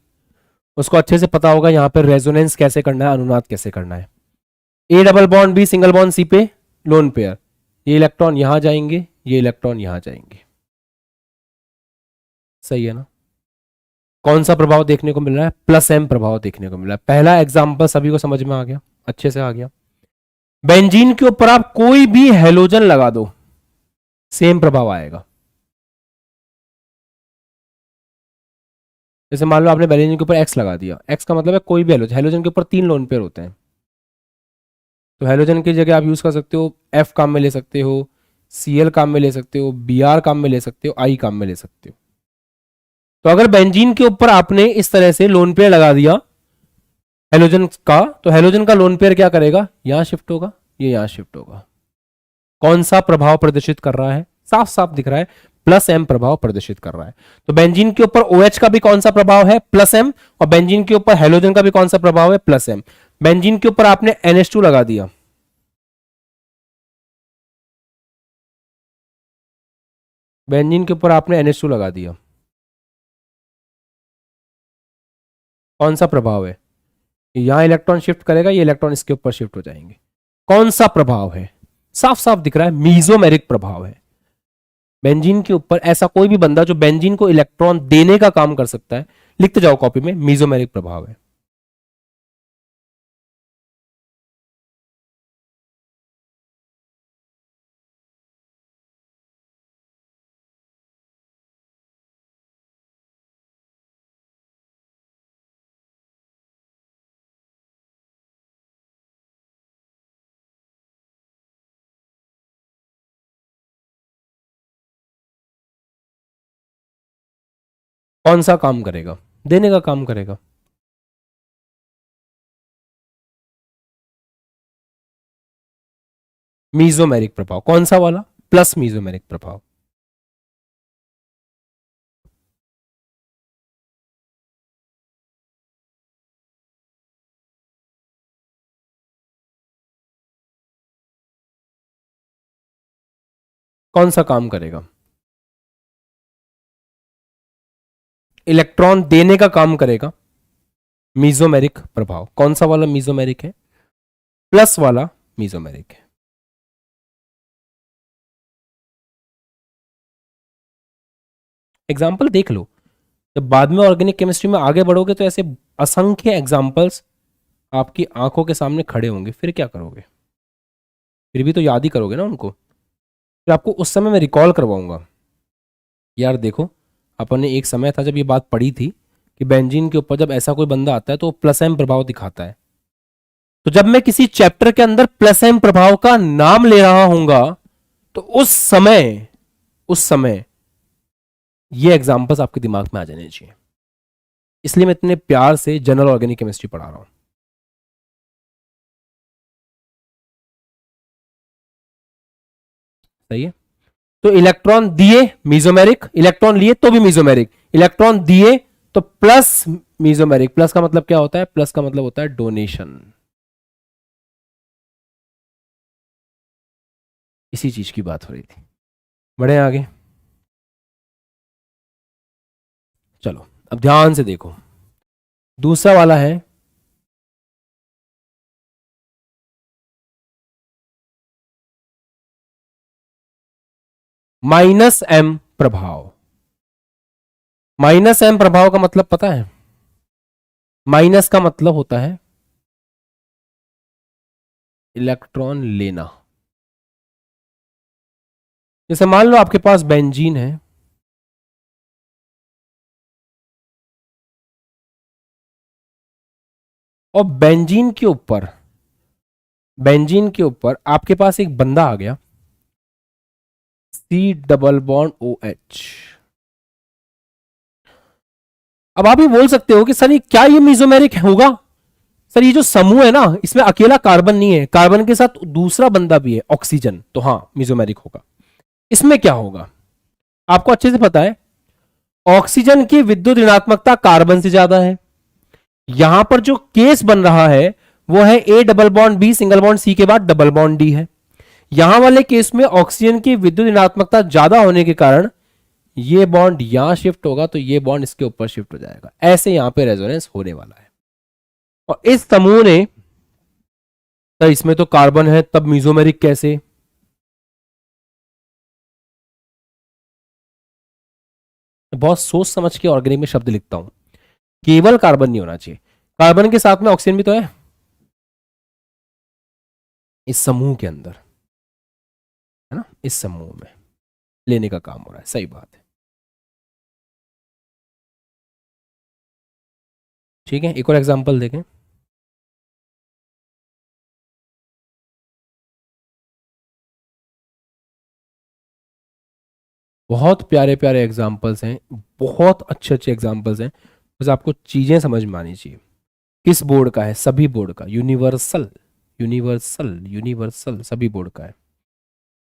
उसको अच्छे से पता होगा यहां पर रेजोनेंस कैसे करना है, अनुनाद कैसे करना है। A double bond B single bond C पे लोन पेयर, ये इलेक्ट्रॉन यहां जाएंगे, ये इलेक्ट्रॉन यहां जाएंगे। सही है ना? कौन सा प्रभाव देखने को मिल रहा है? प्लस एम प्रभाव देखने को मिल रहा है। पहला एग्जांपल सभी को समझ में आ गया, अच्छे से आ गया। बेंजीन के ऊपर आप कोई भी हेलोजन लगा दो, सेम प्रभाव आएगा। जैसे मान लो आपने बेंजीन के ऊपर एक्स लगा दिया, एक्स का मतलब है कोई भी हेलोजन। हेलोजन के ऊपर 3 लोन पेयर होते हैं, तो हेलोजन की जगह आप यूज कर सकते हो एफ काम में ले सकते हो, Cl काम में ले सकते हो, Br काम में ले सकते हो, I काम में ले सकते हो। तो अगर बेंजीन के ऊपर आपने इस तरह से लोन पेयर लगा दिया हेलोजन का, तो हेलोजन का लोन पेयर क्या करेगा? यहां शिफ्ट होगा, ये यहां शिफ्ट होगा। कौन सा प्रभाव प्रदर्शित कर रहा है? साफ साफ दिख रहा है, प्लस एम प्रभाव प्रदर्शित कर रहा है। तो बेंजीन के ऊपर OH का भी कौन सा प्रभाव है? Plus M. और बेंजीन के ऊपर हेलोजन का भी कौन सा प्रभाव है? Plus M. बेंजीन के ऊपर आपने NH2 लगा दिया, बेंजीन के ऊपर आपने NH2 लगा दिया, कौन सा प्रभाव है? यहां इलेक्ट्रॉन शिफ्ट करेगा, ये इलेक्ट्रॉन इसके ऊपर शिफ्ट हो जाएंगे। कौन सा प्रभाव है? साफ साफ दिख रहा है, मीजोमेरिक प्रभाव है। बेंजीन के ऊपर ऐसा कोई भी बंदा जो बेंजीन को इलेक्ट्रॉन देने का काम कर सकता है, लिखते जाओ कॉपी में, मीजोमेरिक प्रभाव है। कौन सा काम करेगा? देने का काम करेगा। मीजोमेरिक प्रभाव कौन सा वाला? प्लस मीजोमेरिक प्रभाव। कौन सा काम करेगा? इलेक्ट्रॉन देने का काम करेगा। मीजोमेरिक प्रभाव कौन सा वाला मीजोमेरिक है? प्लस वाला मीजोमेरिक है। एग्जाम्पल देख लो, जब बाद में ऑर्गेनिक केमिस्ट्री में आगे बढ़ोगे तो ऐसे असंख्य एग्जाम्पल्स आपकी आंखों के सामने खड़े होंगे, फिर क्या करोगे? फिर भी तो याद ही करोगे ना उनको। फिर आपको उस समय मैं रिकॉल करवाऊंगा, यार देखो अपन ने एक समय था जब ये बात पढ़ी थी कि बेंजीन के ऊपर जब ऐसा कोई बंदा आता है तो वो प्लस एम प्रभाव दिखाता है। तो जब मैं किसी चैप्टर के अंदर प्लस एम प्रभाव का नाम ले रहा हूंगा तो उस समय ये एग्जांपल्स आपके दिमाग में आ जाने चाहिए। इसलिए मैं इतने प्यार से जनरल ऑर्गेनिक केमिस्ट्री पढ़ा रहा हूं। सही है। तो इलेक्ट्रॉन दिए मीजोमेरिक, इलेक्ट्रॉन लिए तो भी मीजोमेरिक, इलेक्ट्रॉन दिए तो प्लस मीजोमेरिक। प्लस का मतलब क्या होता है? प्लस का मतलब होता है डोनेशन। इसी चीज की बात हो रही थी। बढ़े आगे, चलो अब ध्यान से देखो। दूसरा वाला है माइनस एम प्रभाव। माइनस एम प्रभाव का मतलब पता है? माइनस का मतलब होता है इलेक्ट्रॉन लेना। जैसे मान लो आपके पास बेंजीन है, और बेंजीन के ऊपर आपके पास एक बंदा आ गया, C डबल बॉन्ड OH। अब आप ये बोल सकते हो कि सर ये क्या ये मीजोमेरिक होगा? सर ये जो समूह है ना, इसमें अकेला कार्बन नहीं है, कार्बन के साथ दूसरा बंदा भी है ऑक्सीजन, तो हाँ मीजोमेरिक होगा। इसमें क्या होगा आपको अच्छे से पता है, ऑक्सीजन की विद्युत ऋणात्मकता कार्बन से ज्यादा है। यहां पर जो केस बन रहा है वो है A double bond B single bond C के बाद डबल बॉन्ड D है। यहां वाले केस में ऑक्सीजन की विद्युत ऋणात्मकता ज्यादा होने के कारण ये बॉन्ड यहां शिफ्ट होगा तो ये बॉन्ड इसके ऊपर शिफ्ट हो जाएगा। ऐसे यहां पे रेजोनेंस होने वाला है। और इस समूह ने, तो इसमें तो कार्बन है, तब मीजोमेरिक कैसे? बहुत सोच समझ के ऑर्गेनिक में शब्द लिखता हूं, केवल कार्बन नहीं होना चाहिए, कार्बन के साथ में ऑक्सीजन भी तो है इस समूह के अंदर, है ना? इस समूह में लेने का काम हो रहा है। सही बात है। ठीक है, एक और एग्जांपल देखें। बहुत प्यारे प्यारे एग्जांपल्स हैं, बहुत अच्छे अच्छे एग्जांपल्स हैं, बस आपको चीजें समझ में आनी चाहिए। किस बोर्ड का है? सभी बोर्ड का, यूनिवर्सल यूनिवर्सल यूनिवर्सल सभी बोर्ड का है।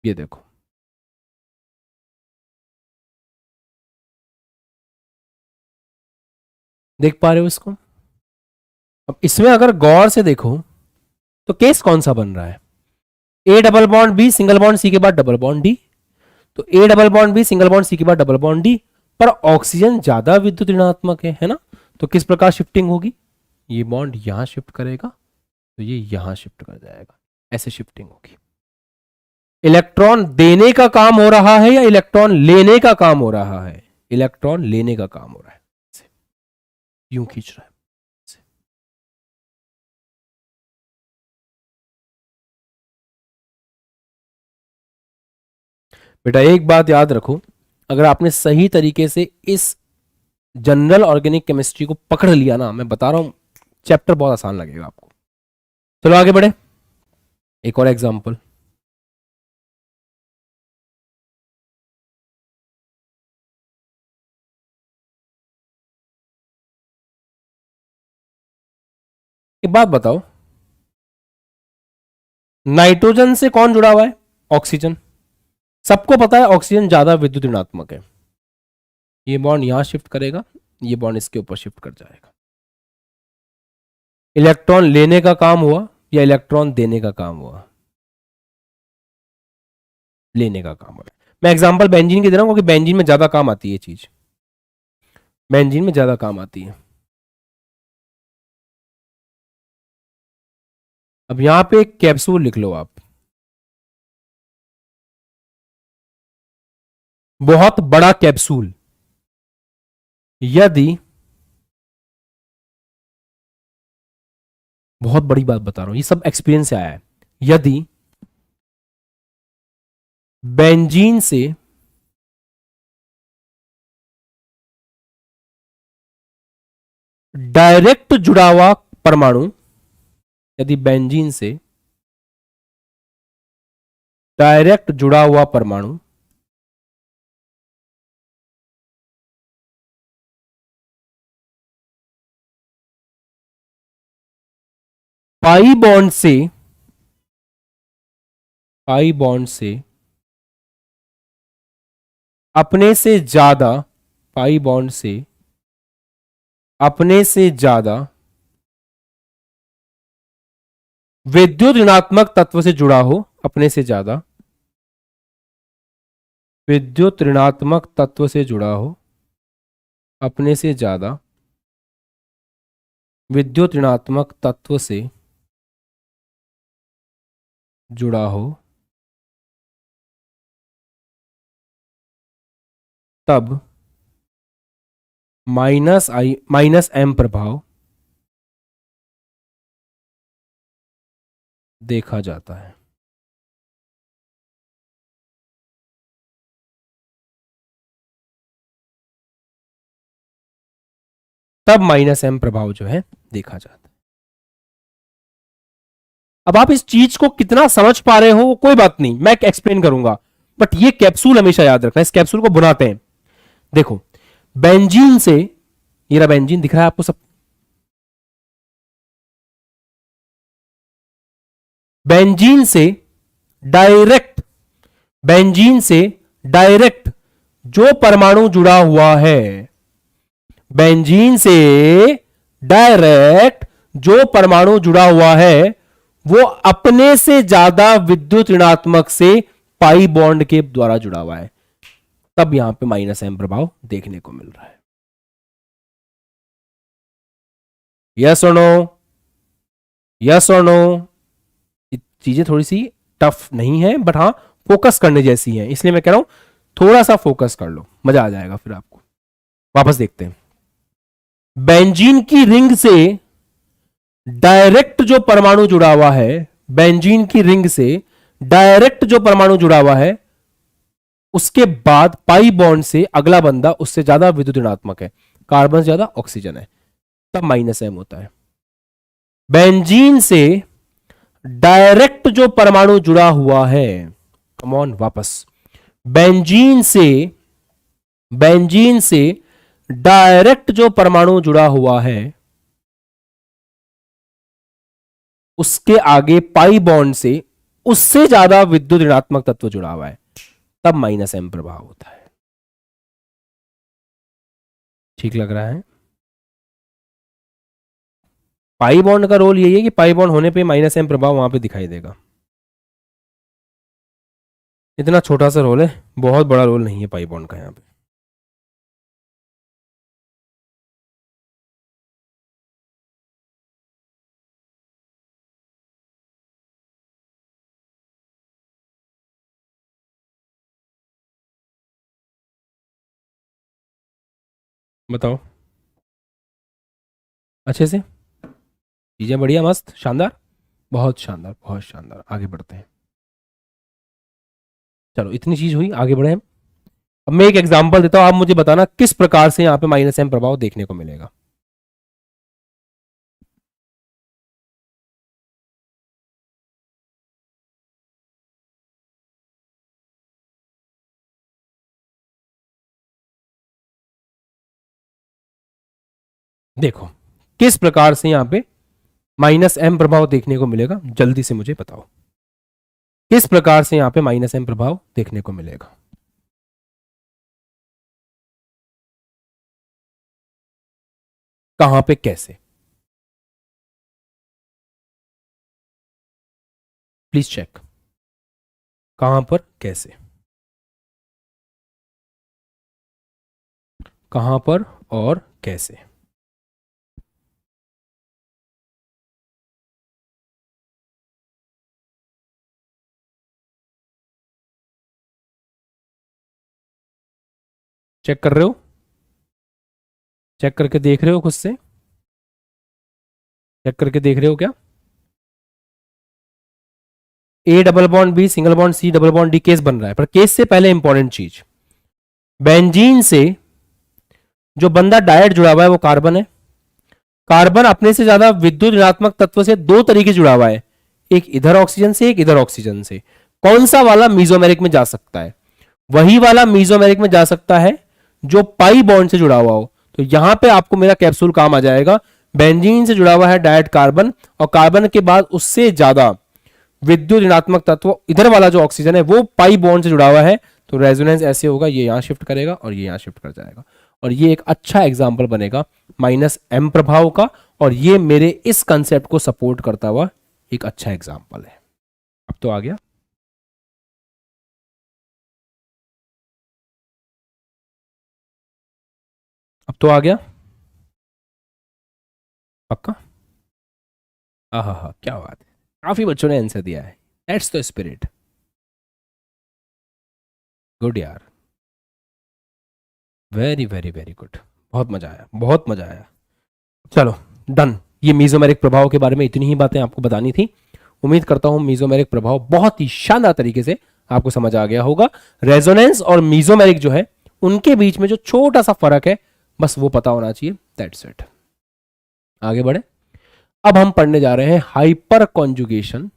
ये देखो, देख पा रहे हो इसको? अब इसमें अगर गौर से देखो तो केस कौन सा बन रहा है? A double bond B single bond C के बाद डबल बॉन्ड D। तो A double bond B single bond C के बाद डबल बॉन्ड D, पर ऑक्सीजन ज्यादा विद्युत ऋणात्मक है ना? तो किस प्रकार शिफ्टिंग होगी? ये बॉन्ड यहां शिफ्ट करेगा तो ये यहां शिफ्ट कर जाएगा। ऐसे शिफ्टिंग होगी। इलेक्ट्रॉन देने का काम हो रहा है या इलेक्ट्रॉन लेने का काम हो रहा है? इलेक्ट्रॉन लेने का काम हो रहा है, यूं खींच रहा है। बेटा एक बात याद रखो, अगर आपने सही तरीके से इस जनरल ऑर्गेनिक केमिस्ट्री को पकड़ लिया ना, मैं बता रहा हूं चैप्टर बहुत आसान लगेगा आपको। चलो आगे बढ़े, एक और एग्जांपल। एक बात बताओ, नाइट्रोजन से कौन जुड़ा हुआ है? ऑक्सीजन। सबको पता है ऑक्सीजन ज्यादा विद्युत ऋणात्मक है। ये बॉन्ड यहां शिफ्ट करेगा, ये बॉन्ड इसके ऊपर शिफ्ट कर जाएगा। इलेक्ट्रॉन लेने का काम हुआ या इलेक्ट्रॉन देने का काम हुआ? लेने का काम हुआ। मैं एग्जांपल बेंजीन की दे रहा हूं क्योंकि बेंजीन में ज्यादा काम आती है चीज, बेंजीन में ज्यादा काम आती है। अब यहां पे एक कैप्सूल लिख लो आप, बहुत बड़ा कैप्सूल। यदि, बहुत बड़ी बात बता रहा हूं, ये सब एक्सपीरियंस से आया है। यदि बेंजीन से डायरेक्ट जुड़ा हुआ परमाणु, यदि बेंजीन से डायरेक्ट जुड़ा हुआ परमाणु पाई बॉन्ड से, पाई बॉन्ड से अपने से ज्यादा, पाई बॉन्ड से अपने से ज्यादा विद्युत ऋणात्मक तत्व से जुड़ा हो, अपने से ज्यादा विद्युत ऋणात्मक तत्व से जुड़ा हो, अपने से ज्यादा विद्युत ऋणात्मक तत्व से जुड़ा हो, तब माइनस एम प्रभाव देखा जाता है। तब माइनस एम प्रभाव जो है देखा जाता है। अब आप इस चीज को कितना समझ पा रहे हो कोई बात नहीं, मैं एक्सप्लेन करूंगा, बट ये कैप्सूल हमेशा याद रखना। इस कैप्सूल को बुनाते हैं, देखो बेंजीन से, ये रहा बेंजीन दिख रहा है आपको सब, बेंजीन से डायरेक्ट, बेंजीन से डायरेक्ट जो परमाणु जुड़ा हुआ है, बेंजीन से डायरेक्ट जो परमाणु जुड़ा हुआ है वो अपने से ज्यादा विद्युत ऋणात्मक से पाई बॉन्ड के द्वारा जुड़ा हुआ है, तब यहां पे माइनस एम प्रभाव देखने को मिल रहा है। यस और नो, यस और नो। चीजें थोड़ी सी टफ नहीं है, बट हाँ फोकस करने जैसी हैं, इसलिए मैं कह रहा हूं थोड़ा सा फोकस कर लो, मजा आ जाएगा फिर आपको। वापस देखते हैं, बेंजीन की रिंग से डायरेक्ट जो परमाणु जुड़ा हुआ है, बेंजीन की रिंग से डायरेक्ट जो परमाणु जुड़ा हुआ है, उसके बाद पाई बॉन्ड से अगला बंदा उससे ज्यादा विद्युत ऋणात्मक है, कार्बन से ज्यादा ऑक्सीजन है, तब माइनस एम होता है। बेंजीन से डायरेक्ट जो परमाणु जुड़ा हुआ है, कम ऑन वापस, बेंजीन से, बेंजीन से डायरेक्ट जो परमाणु जुड़ा हुआ है उसके आगे पाई बॉन्ड से उससे ज्यादा विद्युत ऋणात्मक तत्व जुड़ा हुआ है, तब माइनस एम प्रभाव होता है। ठीक लग रहा है? पाई बॉन्ड का रोल यही है कि पाई बॉन्ड होने पे माइनस एम प्रभाव वहां पे दिखाई देगा। इतना छोटा सा रोल है, बहुत बड़ा रोल नहीं है पाई बॉन्ड का यहां पे। बताओ अच्छे से, चीजें बढ़िया, मस्त, शानदार, बहुत शानदार, बहुत शानदार। आगे बढ़ते हैं। चलो इतनी चीज हुई, आगे बढ़े हम। अब मैं एक एग्जांपल देता हूं, आप मुझे बताना किस प्रकार से यहाँ पे माइनस एम प्रभाव देखने को मिलेगा। देखो किस प्रकार से यहाँ पे माइनस एम प्रभाव देखने को मिलेगा, जल्दी से मुझे बताओ किस प्रकार से यहाँ पे माइनस एम प्रभाव देखने को मिलेगा। कहां पे, कैसे, प्लीज चेक, कहां पर, कैसे, कहां पर और कैसे। चेक कर रहे हो, चेक करके देख रहे हो खुद से, चेक करके देख रहे हो क्या। A double bond B single bond C double bond D case बन रहा है, पर केस से पहले इंपॉर्टेंट चीज, बेंजीन से जो बंदा डायरेक्ट जुड़ा हुआ है वो कार्बन है। कार्बन अपने से ज्यादा विद्युत ऋणात्मक तत्व से दो तरीके जुड़ा हुआ है, एक इधर ऑक्सीजन से, एक इधर ऑक्सीजन से। कौन सा वाला मीजोमेरिक में जा सकता है, वही वाला मीजोमेरिक में जा सकता है जो पाई बॉन्ड से जुड़ा हुआ हो। तो यहां पे आपको मेरा कैप्सूल काम आ जाएगा। बेंजीन से जुड़ा हुआ है डायरेक्ट कार्बन, और कार्बन के बाद उससे ज्यादा विद्युत ऋणात्मक तत्व इधर वाला जो ऑक्सीजन है वो पाई बॉन्ड से जुड़ा हुआ है। तो रेजोनेंस ऐसे होगा, ये यहां शिफ्ट करेगा और ये यहां शिफ्ट कर जाएगा, और ये एक अच्छा एग्जाम्पल बनेगा माइनस एम प्रभाव का, और ये मेरे इस कंसेप्ट को सपोर्ट करता हुआ एक अच्छा एग्जाम्पल है। अब तो आ गया, अब तो आ गया पक्का। हाँ हाँ हाँ, क्या बात है, काफी बच्चों ने आंसर दिया है, दैट्स द स्पिरिट, गुड यार, वेरी वेरी वेरी गुड, बहुत मजा आया, बहुत मजा आया। चलो डन, ये मीजोमेरिक प्रभाव के बारे में इतनी ही बातें आपको बतानी थी। उम्मीद करता हूं मीजोमेरिक प्रभाव बहुत ही शानदार तरीके से आपको समझ आ गया होगा। रेजोनेंस और मीजोमेरिक जो है उनके बीच में जो छोटा सा फर्क है बस वो पता होना चाहिए, दैट्स इट। आगे बढ़े, अब हम पढ़ने जा रहे हैं हाइपर कॉन्जुगेशन।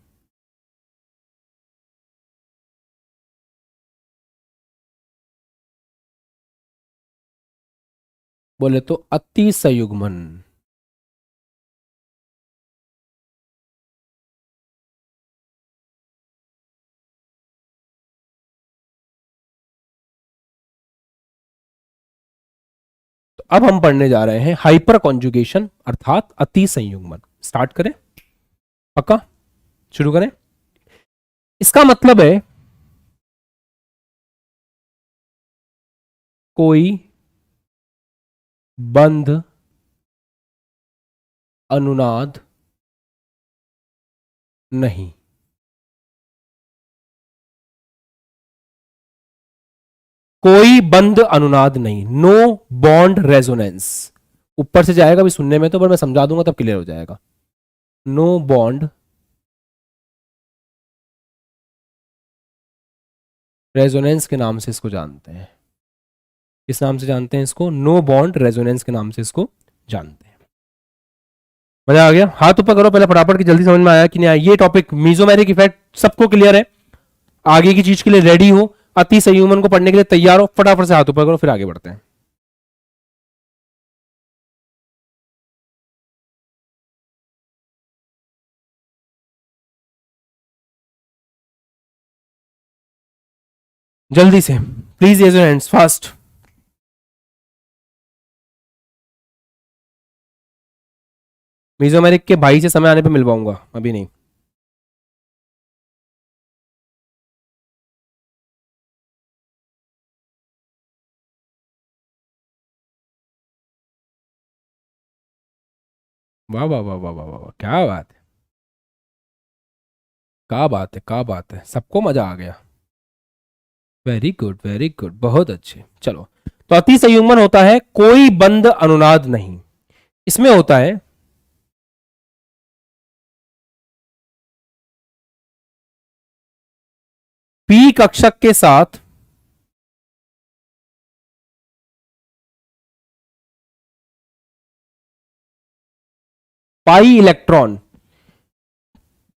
बोले तो अति संयुग्मन। तो अब हम पढ़ने जा रहे हैं हाइपर कॉन्जुगेशन अर्थात अति संयुग्मन। स्टार्ट करें, पक्का शुरू करें। इसका मतलब है कोई बंध अनुनाद नहीं, कोई बंध अनुनाद नहीं, नो बॉन्ड रेजोनेंस। ऊपर से जाएगा भी सुनने में तो, पर मैं समझा दूंगा तब क्लियर हो जाएगा। नो बॉन्ड रेजोनेंस के नाम से इसको जानते हैं। किस नाम से जानते हैं इसको, नो बॉन्ड रेजोनेंस के नाम से इसको जानते हैं। मजा आ गया, हाथ ऊपर करो पहले फटाफट की, जल्दी समझ में आया कि नहीं आया। ये टॉपिक मीजोमेरिक इफेक्ट सबको क्लियर है, आगे की चीज के लिए रेडी हो, अति संयुग्मन को पढ़ने के लिए तैयार हो, फटाफट से हाथ ऊपर करो फिर आगे बढ़ते हैं। जल्दी से please raise your hands fast. Mesomeric के भाई से समय आने पे मिलवाऊंगा, अभी नहीं। वाह वाह वाह वाह वाह वाह वाह, क्या बात है, क्या बात है, क्या बात है, सबको मजा आ गया। वेरी गुड वेरी गुड, बहुत अच्छे। चलो तो अति संयुग्मन होता है कोई बंद अनुनाद नहीं। इसमें होता है पी कक्षक के साथ पाई इलेक्ट्रॉन।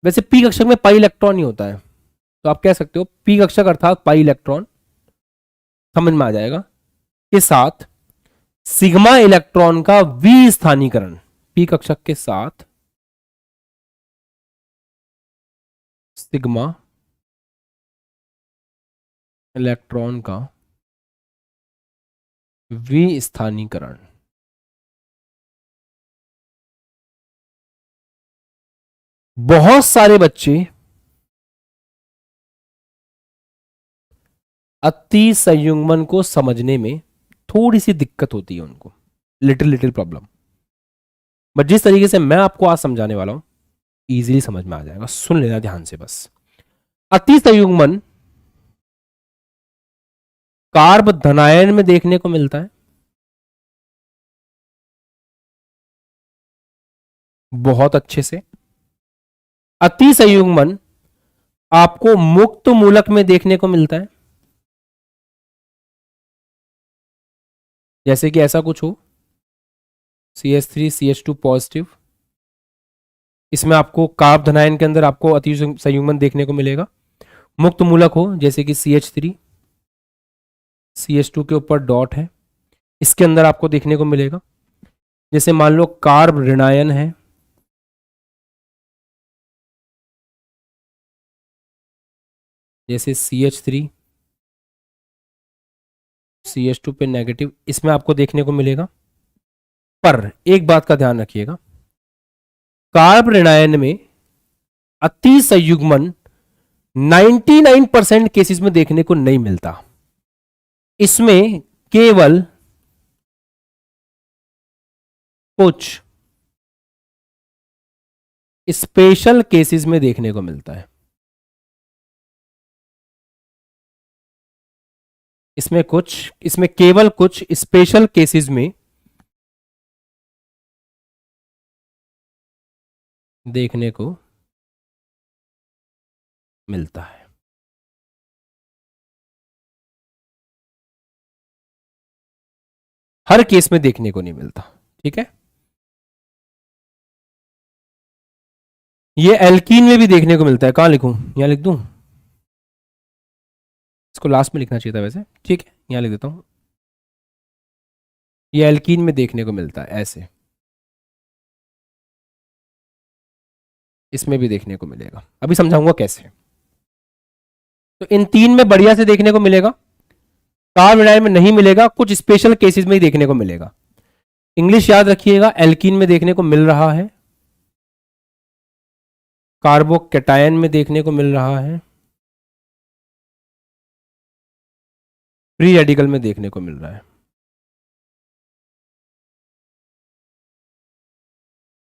वैसे पी कक्षक में पाई इलेक्ट्रॉन ही होता है, तो आप कह सकते हो पी कक्षक अर्थात पाई इलेक्ट्रॉन, समझ में आ जाएगा, के साथ सिग्मा इलेक्ट्रॉन का विस्थानीकरण। पी कक्षक के साथ सिग्मा इलेक्ट्रॉन का विस्थानीकरण। बहुत सारे बच्चे अति संयुग्मन को समझने में थोड़ी सी दिक्कत होती है उनको, लिटिल प्रॉब्लम, बट जिस तरीके से मैं आपको आज समझाने वाला हूं इजीली समझ में आ जाएगा। सुन लेना ध्यान से बस। अति संयुग्मन कार्ब धनायन में देखने को मिलता है, बहुत अच्छे से। अति संयुग्मन आपको मुक्त मूलक में देखने को मिलता है, जैसे कि ऐसा कुछ हो CH3CH2 पॉजिटिव, इसमें आपको कार्ब धनायन के अंदर आपको अति संयुग्मन देखने को मिलेगा। मुक्त मूलक हो जैसे कि CH3, CH2 के ऊपर डॉट है, इसके अंदर आपको देखने को मिलेगा। जैसे मान लो कार्ब ऋणायन है, जैसे CH3 CH2 पे नेगेटिव, इसमें आपको देखने को मिलेगा। पर एक बात का ध्यान रखिएगा, कार्ब ऋणायन में अति संयुग्मन 99% केसेस में देखने को नहीं मिलता। इसमें केवल कुछ स्पेशल केसेस में देखने को मिलता है। इसमें केवल कुछ स्पेशल केसेस में देखने को मिलता है। हर केस में देखने को नहीं मिलता, ठीक है। ये एल्कीन में भी देखने को मिलता है। कहां लिखूं, यहां लिख दूं, इसको लास्ट में लिखना चाहिए था वैसे, ठीक है, यहां लिख देता हूं। ये एल्कीन में देखने को मिलता है ऐसे, इसमें भी देखने को मिलेगा, अभी समझाऊंगा कैसे। तो इन तीन में बढ़िया से देखने को मिलेगा, कार्ब ऋणायन में नहीं मिलेगा, कुछ स्पेशल केसेस में ही देखने को मिलेगा। इंग्लिश याद रखिएगा, एल्कीन में देखने को मिल रहा है, कार्बोकैटायन में देखने को मिल रहा है, फ्री रेडिकल में देखने को मिल रहा है।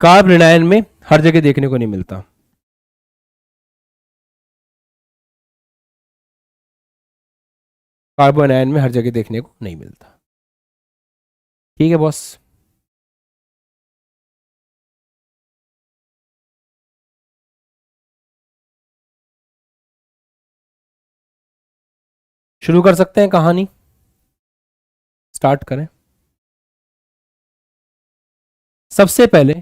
कार्ब ऋणायन में हर जगह देखने को नहीं मिलता। कार्बो एनायन में हर जगह देखने को नहीं मिलता, ठीक है बॉस। शुरू कर सकते हैं, कहानी स्टार्ट करें। सबसे पहले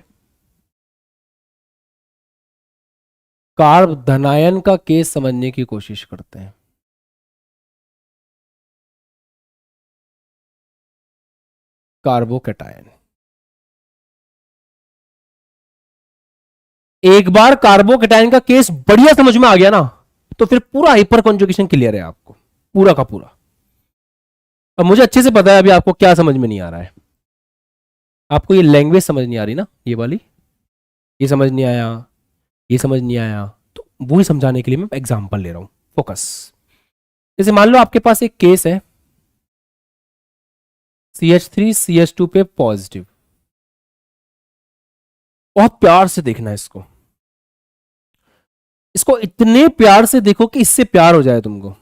कार्ब धनायन का केस समझने की कोशिश करते हैं। कार्बोकैटायन, एक बार कार्बोकैटायन का केस बढ़िया समझ में आ गया ना, तो फिर पूरा हाइपर कॉन्जुगेशन क्लियर है आपको, पूरा का पूरा। अब मुझे अच्छे से पता है अभी आपको क्या समझ में नहीं आ रहा है, आपको ये लैंग्वेज समझ नहीं आ रही ना, ये वाली, ये समझ नहीं आया, ये समझ नहीं आया, तो वही समझाने के लिए मैं एग्जांपल ले रहा हूं, फोकस। जैसे मान लो आपके पास एक केस है CH3CH2 पे पॉजिटिव, बहुत प्यार से देखना है इसको, इसको इतने प्यार से देखो कि इससे प्यार हो जाए तुमको।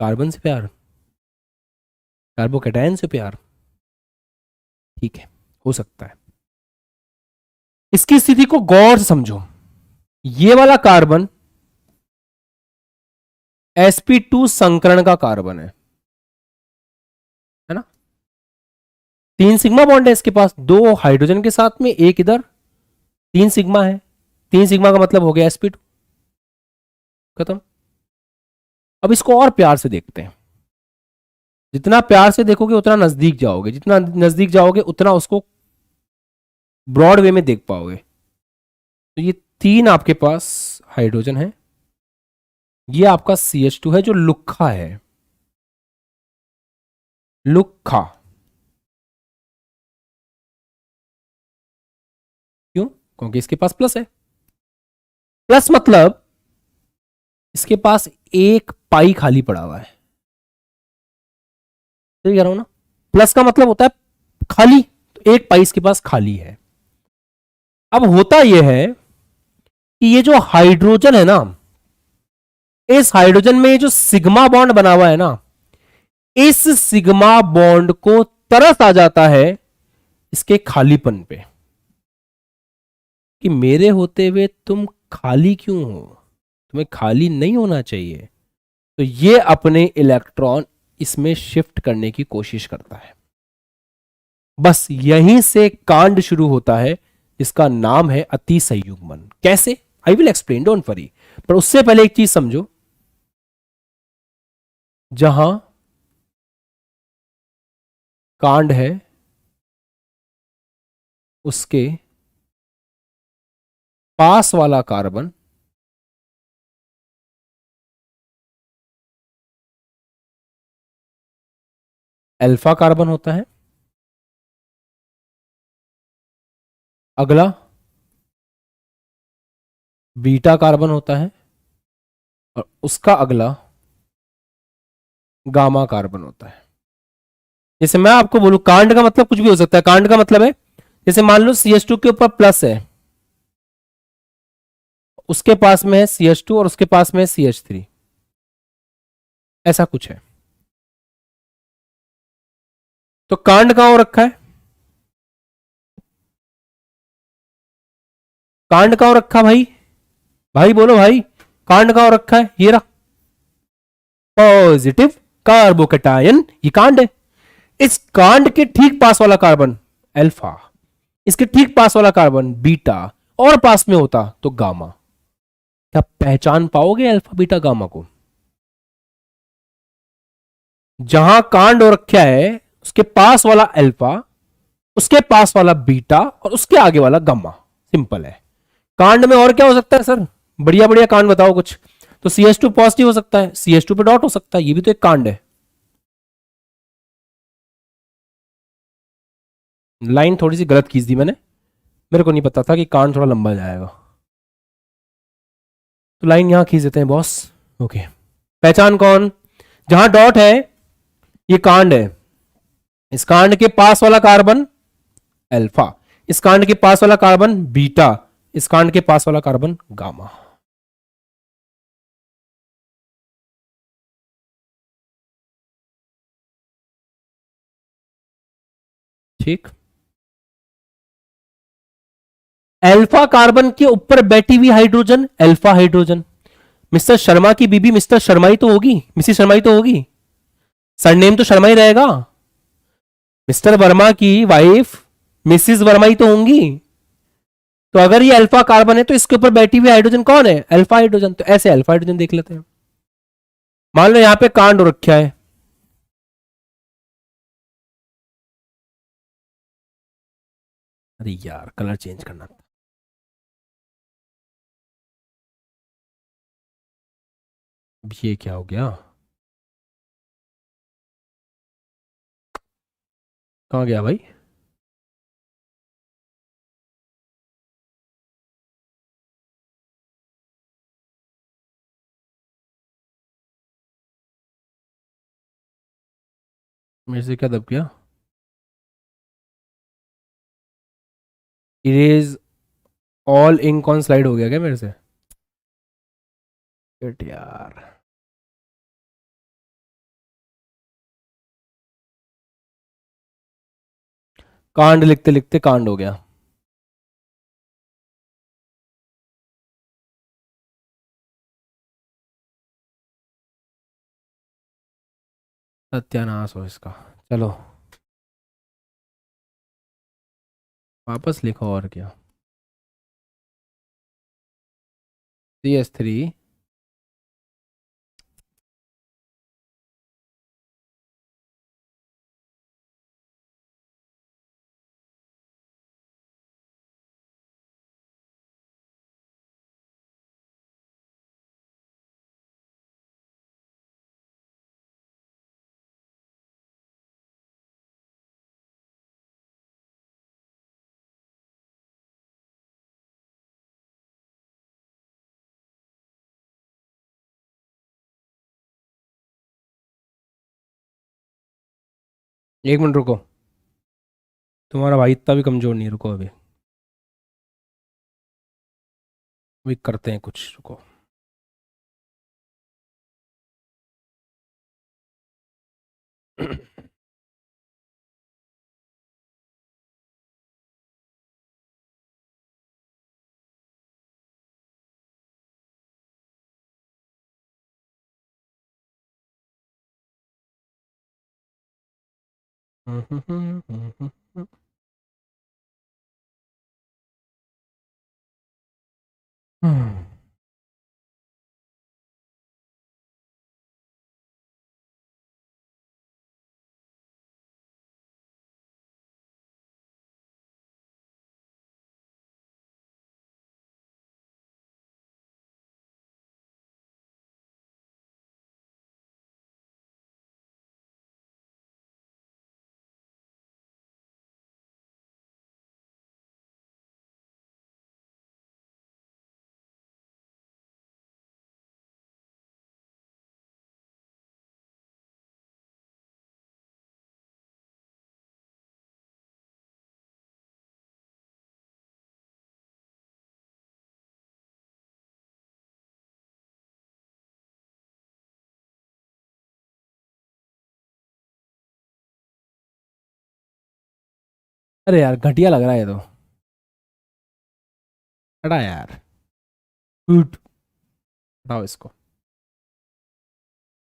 कार्बन से प्यार, कार्बोकैटायन से प्यार, ठीक है, हो सकता है। इसकी स्थिति को गौर से समझो। ये वाला कार्बन sp2 संकरण का कार्बन है ना। 3 सिग्मा बॉन्ड है इसके पास, 2 हाइड्रोजन के साथ में, एक इधर, 3 सिग्मा है। 3 सिग्मा का मतलब हो गया sp2, खत्म। अब इसको और प्यार से देखते हैं। जितना प्यार से देखोगे उतना नजदीक जाओगे, जितना नजदीक जाओगे उतना उसको ब्रॉड वे में देख पाओगे। तो ये 3 आपके पास हाइड्रोजन है, ये आपका CH2 है जो लुक्खा है, लुक्खा। क्यों? क्योंकि इसके पास प्लस है। प्लस मतलब इसके पास एक पाई खाली पड़ा हुआ है, तो कह रहा हूं ना, प्लस का मतलब होता है खाली, तो एक पाई इसके पास खाली है। अब होता यह है कि ये जो हाइड्रोजन है ना, इस हाइड्रोजन में जो सिग्मा बॉन्ड बना हुआ है ना, इस सिग्मा बॉन्ड को तरस आ जाता है इसके खालीपन पे, कि मेरे होते हुए तुम खाली क्यों हो, तुम्हें खाली नहीं होना चाहिए। तो ये अपने इलेक्ट्रॉन इसमें शिफ्ट करने की कोशिश करता है। बस यहीं से कांड शुरू होता है, इसका नाम है अति संयुग्मन। कैसे? I will explain, don't worry. पर उससे पहले एक चीज समझो, जहां कांड है उसके पास वाला कार्बन अल्फा कार्बन होता है, अगला बीटा कार्बन होता है, और उसका अगला गामा कार्बन होता है। जैसे मैं आपको बोलूं, कांड का मतलब कुछ भी हो सकता है। कांड का मतलब है, जैसे मान लो CH2 के ऊपर प्लस है, उसके पास में है CH2 और उसके पास में है CH3, ऐसा कुछ है। तो कांड कहां हो रखा है? कांड कहां हो रखा भाई? भाई बोलो भाई, कांड कहां हो रखा है? ये रहा पॉजिटिव कार्बोकैटायन, ये कांड है। इस कांड के ठीक पास वाला कार्बन अल्फा, इसके ठीक पास वाला कार्बन बीटा, और पास में होता तो गामा। क्या पहचान पाओगे अल्फा बीटा गामा को? जहां कांड हो रखा है उसके पास वाला अल्फा, उसके पास वाला बीटा, और उसके आगे वाला गामा। सिंपल है। कांड में और क्या हो सकता है सर? बढ़िया बढ़िया कांड बताओ कुछ। तो CH2 पॉजिटिव हो सकता है, CH2 पे डॉट हो सकता है, ये भी तो एक कांड है। लाइन थोड़ी सी गलत खींच दी मैंने, मेरे को नहीं पता था कि कांड थोड़ा लंबा जाएगा, तो लाइन यहां खींच देते हैं बॉस। ओके, पहचान कौन? जहां डॉट है ये कांड है, इस कांड के पास वाला कार्बन अल्फा, इस कांड के पास वाला कार्बन बीटा, इस कांड के पास वाला कार्बन गामा। ठीक। अल्फा कार्बन के ऊपर बैठी हुई hydrogen alpha hydrogen. Mister Sharma की बीबी मिस्टर शर्मा ही तो होगी, मिसिस शर्मा ही तो होगी, सरनेम तो शर्मा ही रहेगा। मिस्टर वर्मा की वाइफ मिसिस वर्मा ही तो होंगी। तो अगर ये अल्फा कार्बन है तो इसके ऊपर बैठी हुई हाइड्रोजन कौन है? Alpha hydrogen. तो ऐसे अल्फा हाइड्रोजन देख लेते हैं। मान लो यहां पे कांड हो रखा है, अरे यार कलर चेंज करना था। अब ये क्या हो गया? कहां गया भाई? मेरे से क्या दब गया? Erase all ink on slide हो गया क्या मेरे से? Shit यार। कांड लिखते लिखते कांड हो गया। सत्यानाश हो इसका। चलो वापस लिखो, और क्या। CS3 एक मिनट रुको, तुम्हारा भाई इतना भी कमजोर नहीं है, रुको अभी अभी करते हैं कुछ, रुको। अरे यार घटिया लग रहा है ये तो, हटा यार, हट, हटाओ इसको,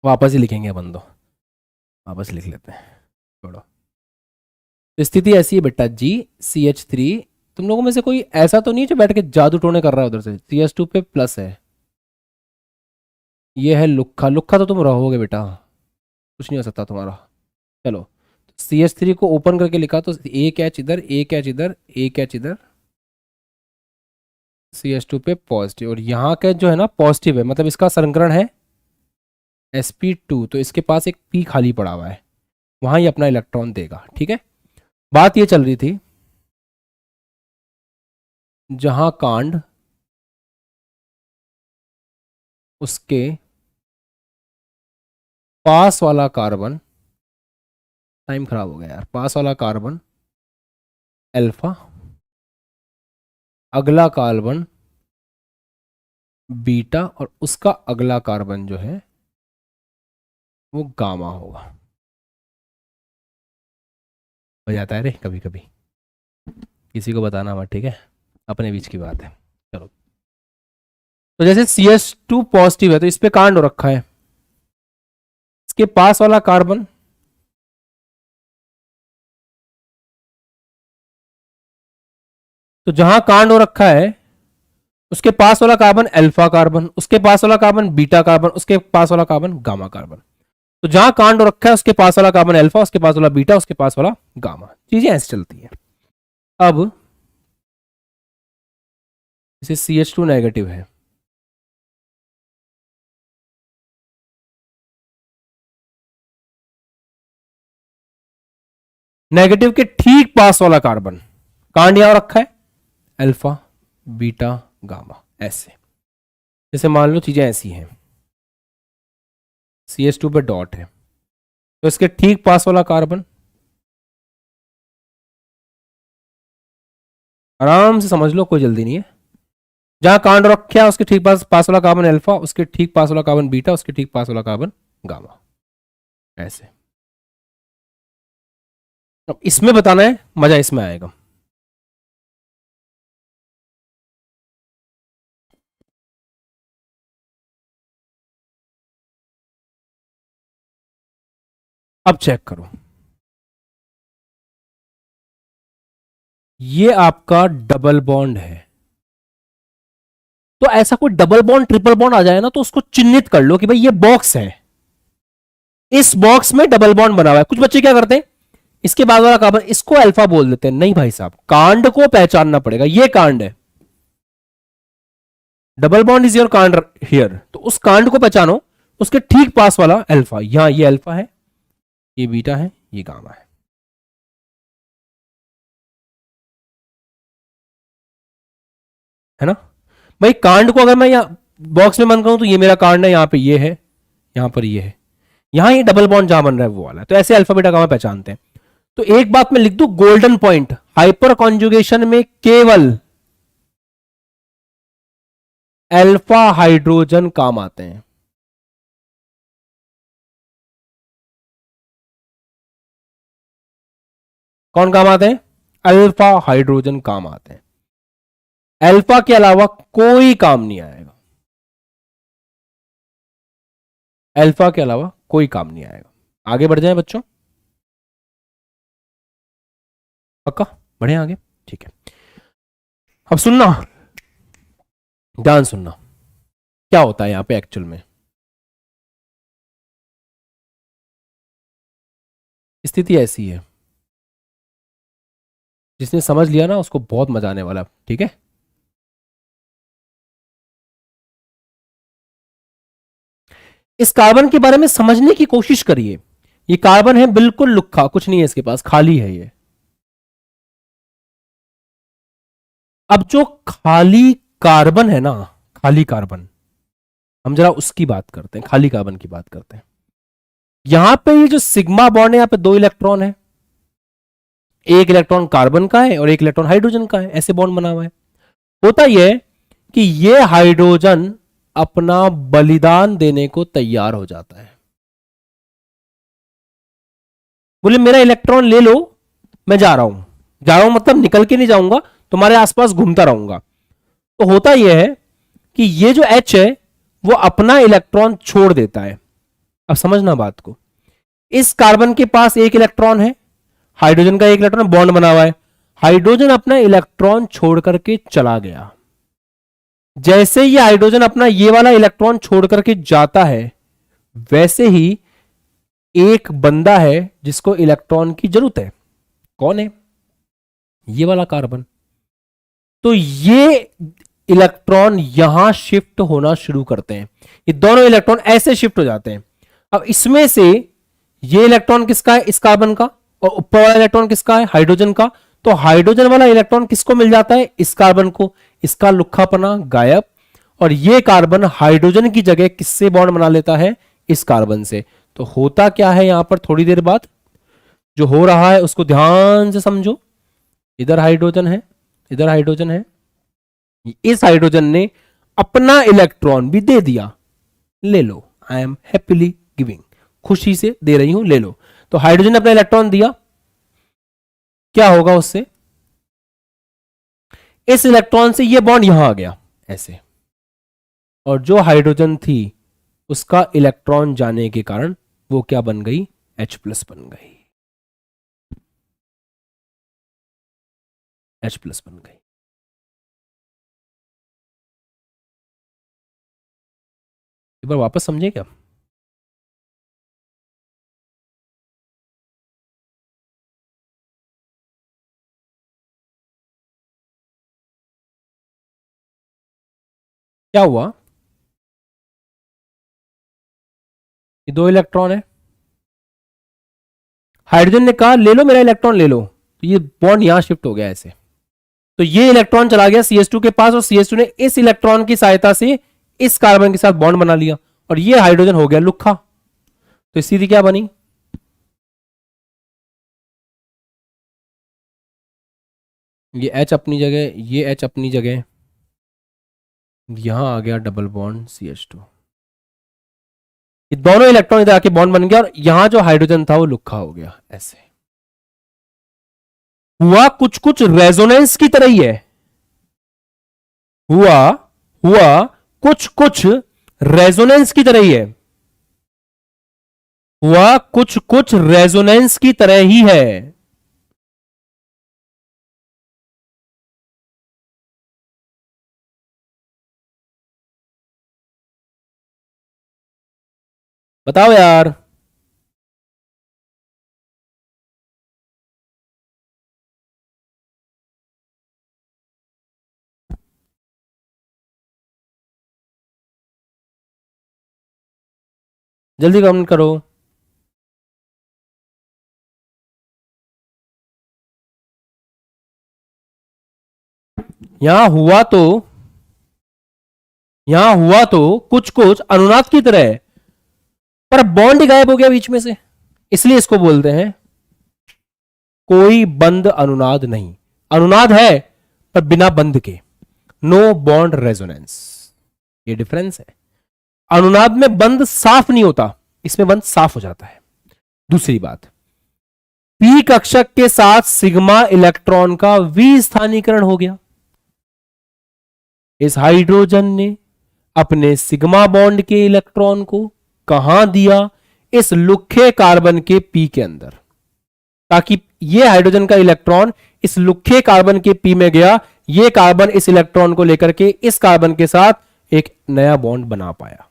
वापस ही लिखेंगे अपन तो, वापस लिख लेते हैं, छोड़ो। स्थिति ऐसी है बेटा जी, CH3, तुम लोगों में से कोई ऐसा तो नहीं है जो बैठ के जादू टोने कर रहा है उधर से, CS2 पे प्लस है, ये है लुक्खा, लुक्खा तो तुम रहोगे बेटा, कुछ नहीं हो सकता तुम्हारा। चलो CH3 को ओपन करके लिखा तो एक एच इधर, एक एच इधर, एक एच इधर, CH2 पे पॉजिटिव, और यहाँ का जो है ना पॉजिटिव है, मतलब इसका संकरण है sp2, तो इसके पास एक p खाली पड़ा हुआ है, वहां ये अपना इलेक्ट्रॉन देगा, ठीक है। बात ये चल रही थी, जहां कांड उसके पास वाला कार्बन, टाइम खराब हो गया यार, पास वाला कार्बन अल्फा, अगला कार्बन बीटा, और उसका अगला कार्बन जो है वो गामा होगा। हो जाता है रे कभी कभी, किसी को बताना मत, ठीक है, अपने बीच की बात है। चलो, तो जैसे CS2 पॉजिटिव है तो इस पे कांड हो रखा है, इसके पास वाला कार्बन तो जहां कांड हो रखा है उसके पास वाला कार्बन अल्फा कार्बन, उसके पास वाला कार्बन बीटा कार्बन, उसके पास वाला कार्बन गामा कार्बन, तो जहां कांड हो रखा है उसके पास वाला कार्बन अल्फा, उसके पास वाला बीटा, उसके पास वाला गामा, चीजें ऐसे चलती है। अब इसे CH2 नेगेटिव है, नेगेटिव के ठीक पास वाला कार्बन, कांड यहां रखा है अल्फा बीटा गामा, ऐसे, जैसे मान लो चीजें ऐसी हैं, CH2 पे डॉट है तो इसके ठीक पास वाला कार्बन, आराम से समझ लो, कोई जल्दी नहीं है, जहां कांड रखा है उसके ठीक पास वाला कार्बन अल्फा, उसके ठीक पास वाला कार्बन बीटा, उसके ठीक पास वाला कार्बन गामा, ऐसे। अब इसमें बताना है, मजा इसमें आएगा। अब चेक करो, ये आपका डबल बॉन्ड है। तो ऐसा कोई डबल बॉन्ड ट्रिपल बॉन्ड आ जाए ना, तो उसको चिन्हित कर लो कि भाई ये बॉक्स है, इस बॉक्स में डबल बॉन्ड बना हुआ है। कुछ बच्चे क्या करते हैं, इसके बाद वाला कार्बन इसको अल्फा बोल देते हैं। नहीं भाई साहब, कांड को पहचानना पड़ेगा, ये कांड है, डबल बॉन्ड इज योर कांड हियर। तो उस कांड को पहचानो, उसके ठीक पास वाला अल्फा, यहां ये अल्फा है, ये बीटा है, ये गामा है ना। भाई कांड को अगर मैं यहां बॉक्स में बंद करूं तो ये मेरा कांड है, यहां पे ये है, यहां पर ये है, यहां ये डबल बॉन्ड जहां बन रहा है वो वाला है। तो ऐसे अल्फा बीटा गामा पहचानते हैं। तो एक बात मैं लिख दूं, गोल्डन पॉइंट, हाइपर कॉन्जुगेशन में केवल अल्फा हाइड्रोजन काम आते हैं। कौन काम आते हैं, अल्फा हाइड्रोजन काम आते हैं, अल्फा के अलावा कोई काम नहीं आएगा, अल्फा के अलावा कोई काम नहीं आएगा। आगे बढ़ जाए बच्चों, पक्का बढ़े आगे, ठीक है। अब सुनना, ध्यान सुनना, क्या होता है यहां पे एक्चुअल में। स्थिति ऐसी है, जिसने समझ लिया ना उसको बहुत मजा आने वाला, ठीक है। इस कार्बन के बारे में समझने की कोशिश करिए। ये कार्बन है बिल्कुल लुक्खा, कुछ नहीं है इसके पास, खाली है ये। अब जो खाली कार्बन है ना, खाली कार्बन, हम जरा उसकी बात करते हैं, खाली कार्बन की बात करते हैं। यहां पे ये जो सिग्मा बॉन्ड है, यहां पे 2 इलेक्ट्रॉन है, एक इलेक्ट्रॉन कार्बन का है और एक इलेक्ट्रॉन हाइड्रोजन का है, ऐसे बॉन्ड बना हुआ है। होता यह कि ये हाइड्रोजन अपना बलिदान देने को तैयार हो जाता है। बोले मेरा इलेक्ट्रॉन ले लो, मैं जा रहा हूं, जा रहा हूं मतलब निकल के नहीं जाऊंगा, तुम्हारे आसपास घूमता रहूंगा। तो होता यह है कि ये जो H है वो अपना इलेक्ट्रॉन छोड़ देता है। अब समझना बात को, इस कार्बन के पास एक इलेक्ट्रॉन है, हाइड्रोजन का एक इलेक्ट्रॉन, बॉन्ड बना हुआ है, हाइड्रोजन अपना इलेक्ट्रॉन छोड़ करके चला गया। जैसे ये हाइड्रोजन अपना ये वाला इलेक्ट्रॉन छोड़ करके जाता है, वैसे ही एक बंदा है जिसको इलेक्ट्रॉन की जरूरत है। कौन है, ये वाला कार्बन। तो ये इलेक्ट्रॉन यहां शिफ्ट होना शुरू करते हैं, ये दोनों इलेक्ट्रॉन ऐसे शिफ्ट हो जाते हैं। अब इसमें से ये इलेक्ट्रॉन किसका है, इस कार्बन का, और ऊपर वाला इलेक्ट्रॉन किसका है, हाइड्रोजन का। तो हाइड्रोजन वाला इलेक्ट्रॉन किसको मिल जाता है, इस कार्बन को, इसका लुक्खापना गायब, और ये कार्बन हाइड्रोजन की जगह किससे बॉन्ड बना लेता है, इस कार्बन से। तो होता क्या है यहां पर, थोड़ी देर बाद जो हो रहा है उसको ध्यान से समझो। इधर हाइड्रोजन है, इधर हाइड्रोजन है, इस हाइड्रोजन ने अपना इलेक्ट्रॉन भी दे दिया, ले लो, आई एम हैप्पीली गिविंग, खुशी से दे रही हूं, ले लो। तो हाइड्रोजन ने अपना इलेक्ट्रॉन दिया, क्या होगा उससे, इस इलेक्ट्रॉन से ये बॉन्ड यहां आ गया ऐसे, और जो हाइड्रोजन थी उसका इलेक्ट्रॉन जाने के कारण वो क्या बन गई, H+ बन गई, H+ बन गई। एक बार वापस समझे क्या, क्या हुआ, ये 2 इलेक्ट्रॉन है, हाइड्रोजन ने कहा ले लो मेरा इलेक्ट्रॉन ले लो, तो ये बॉन्ड यहां शिफ्ट हो गया ऐसे। तो ये इलेक्ट्रॉन चला गया CH2 के पास, और CH2 ने इस इलेक्ट्रॉन की सहायता से इस कार्बन के साथ बॉन्ड बना लिया, और ये हाइड्रोजन हो गया लुक्खा। तो स्थिति क्या बनी, ये H अपनी जगह, ये H अपनी जगह, यहां आ गया डबल बॉन्ड CH2, ये दोनों इलेक्ट्रॉन इधर आके बॉन्ड बन गया, और यहां जो हाइड्रोजन था वो लुक्खा हो गया ऐसे। हुआ कुछ कुछ रेजोनेंस की तरह ही है। हुआ हुआ कुछ कुछ रेजोनेंस की तरह ही है। हुआ कुछ कुछ रेजोनेंस की तरह ही है। बताओ यार। जल्दी कमेंट करो। यहां हुआ तो यहां हुआ तो कुछ कुछ अनुनाद की तरह है, पर बॉन्ड गायब हो गया बीच में से, इसलिए इसको बोलते हैं कोई बंद अनुनाद नहीं। अनुनाद है पर बिना बंद के, नो बॉन्ड रेजोनेंस। ये डिफरेंस है। अनुनाद में बंद साफ नहीं होता, इसमें बंद साफ हो जाता है। दूसरी बात, पी कक्षक के साथ सिग्मा इलेक्ट्रॉन का विस्थानीकरण हो गया। इस हाइड्रोजन ने अपने सिग्मा बॉन्ड के इलेक्ट्रॉन को कहां दिया? इस लुखे कार्बन के पी के अंदर, ताकि ये हाइड्रोजन का इलेक्ट्रॉन इस लुखे कार्बन के पी में गया, ये कार्बन इस इलेक्ट्रॉन को लेकर के इस कार्बन के साथ एक नया बॉन्ड बना पाया।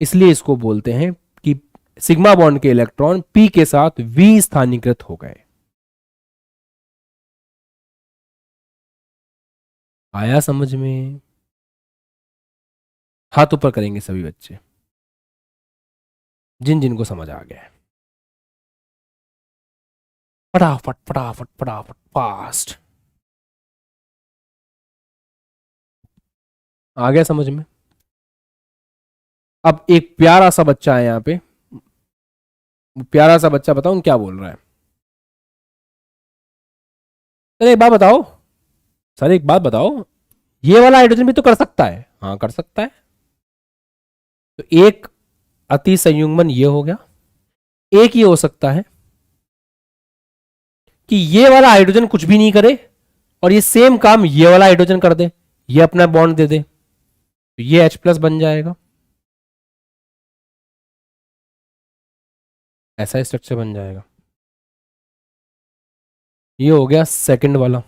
इसलिए इसको बोलते हैं कि सिग्मा बॉन्ड के इलेक्ट्रॉन पी के साथ विस्थानीकृत हो गए। आया समझ में? हाथ ऊपर करेंगे सभी बच्चे जिन जिनको समझ आ गया है। फटाफट फटाफट फटाफट फास्ट। आ गया समझ में? अब एक प्यारा सा बच्चा है यहां पे, प्यारा सा बच्चा, बताओ क्या बोल रहा है? अरे एक बात बताओ, सर एक बात बताओ, ये वाला हाइड्रोजन भी तो कर सकता है। हाँ कर सकता है। तो एक अति संयुग्मन ये हो गया, एक ये हो सकता है कि ये वाला हाइड्रोजन कुछ भी नहीं करे और ये सेम काम ये वाला हाइड्रोजन कर दे, ये अपना बॉन्ड दे दे, तो ये H+ बन जाएगा। ऐसा स्ट्रक्चर बन जाएगा। ये हो गया सेकंड वाला।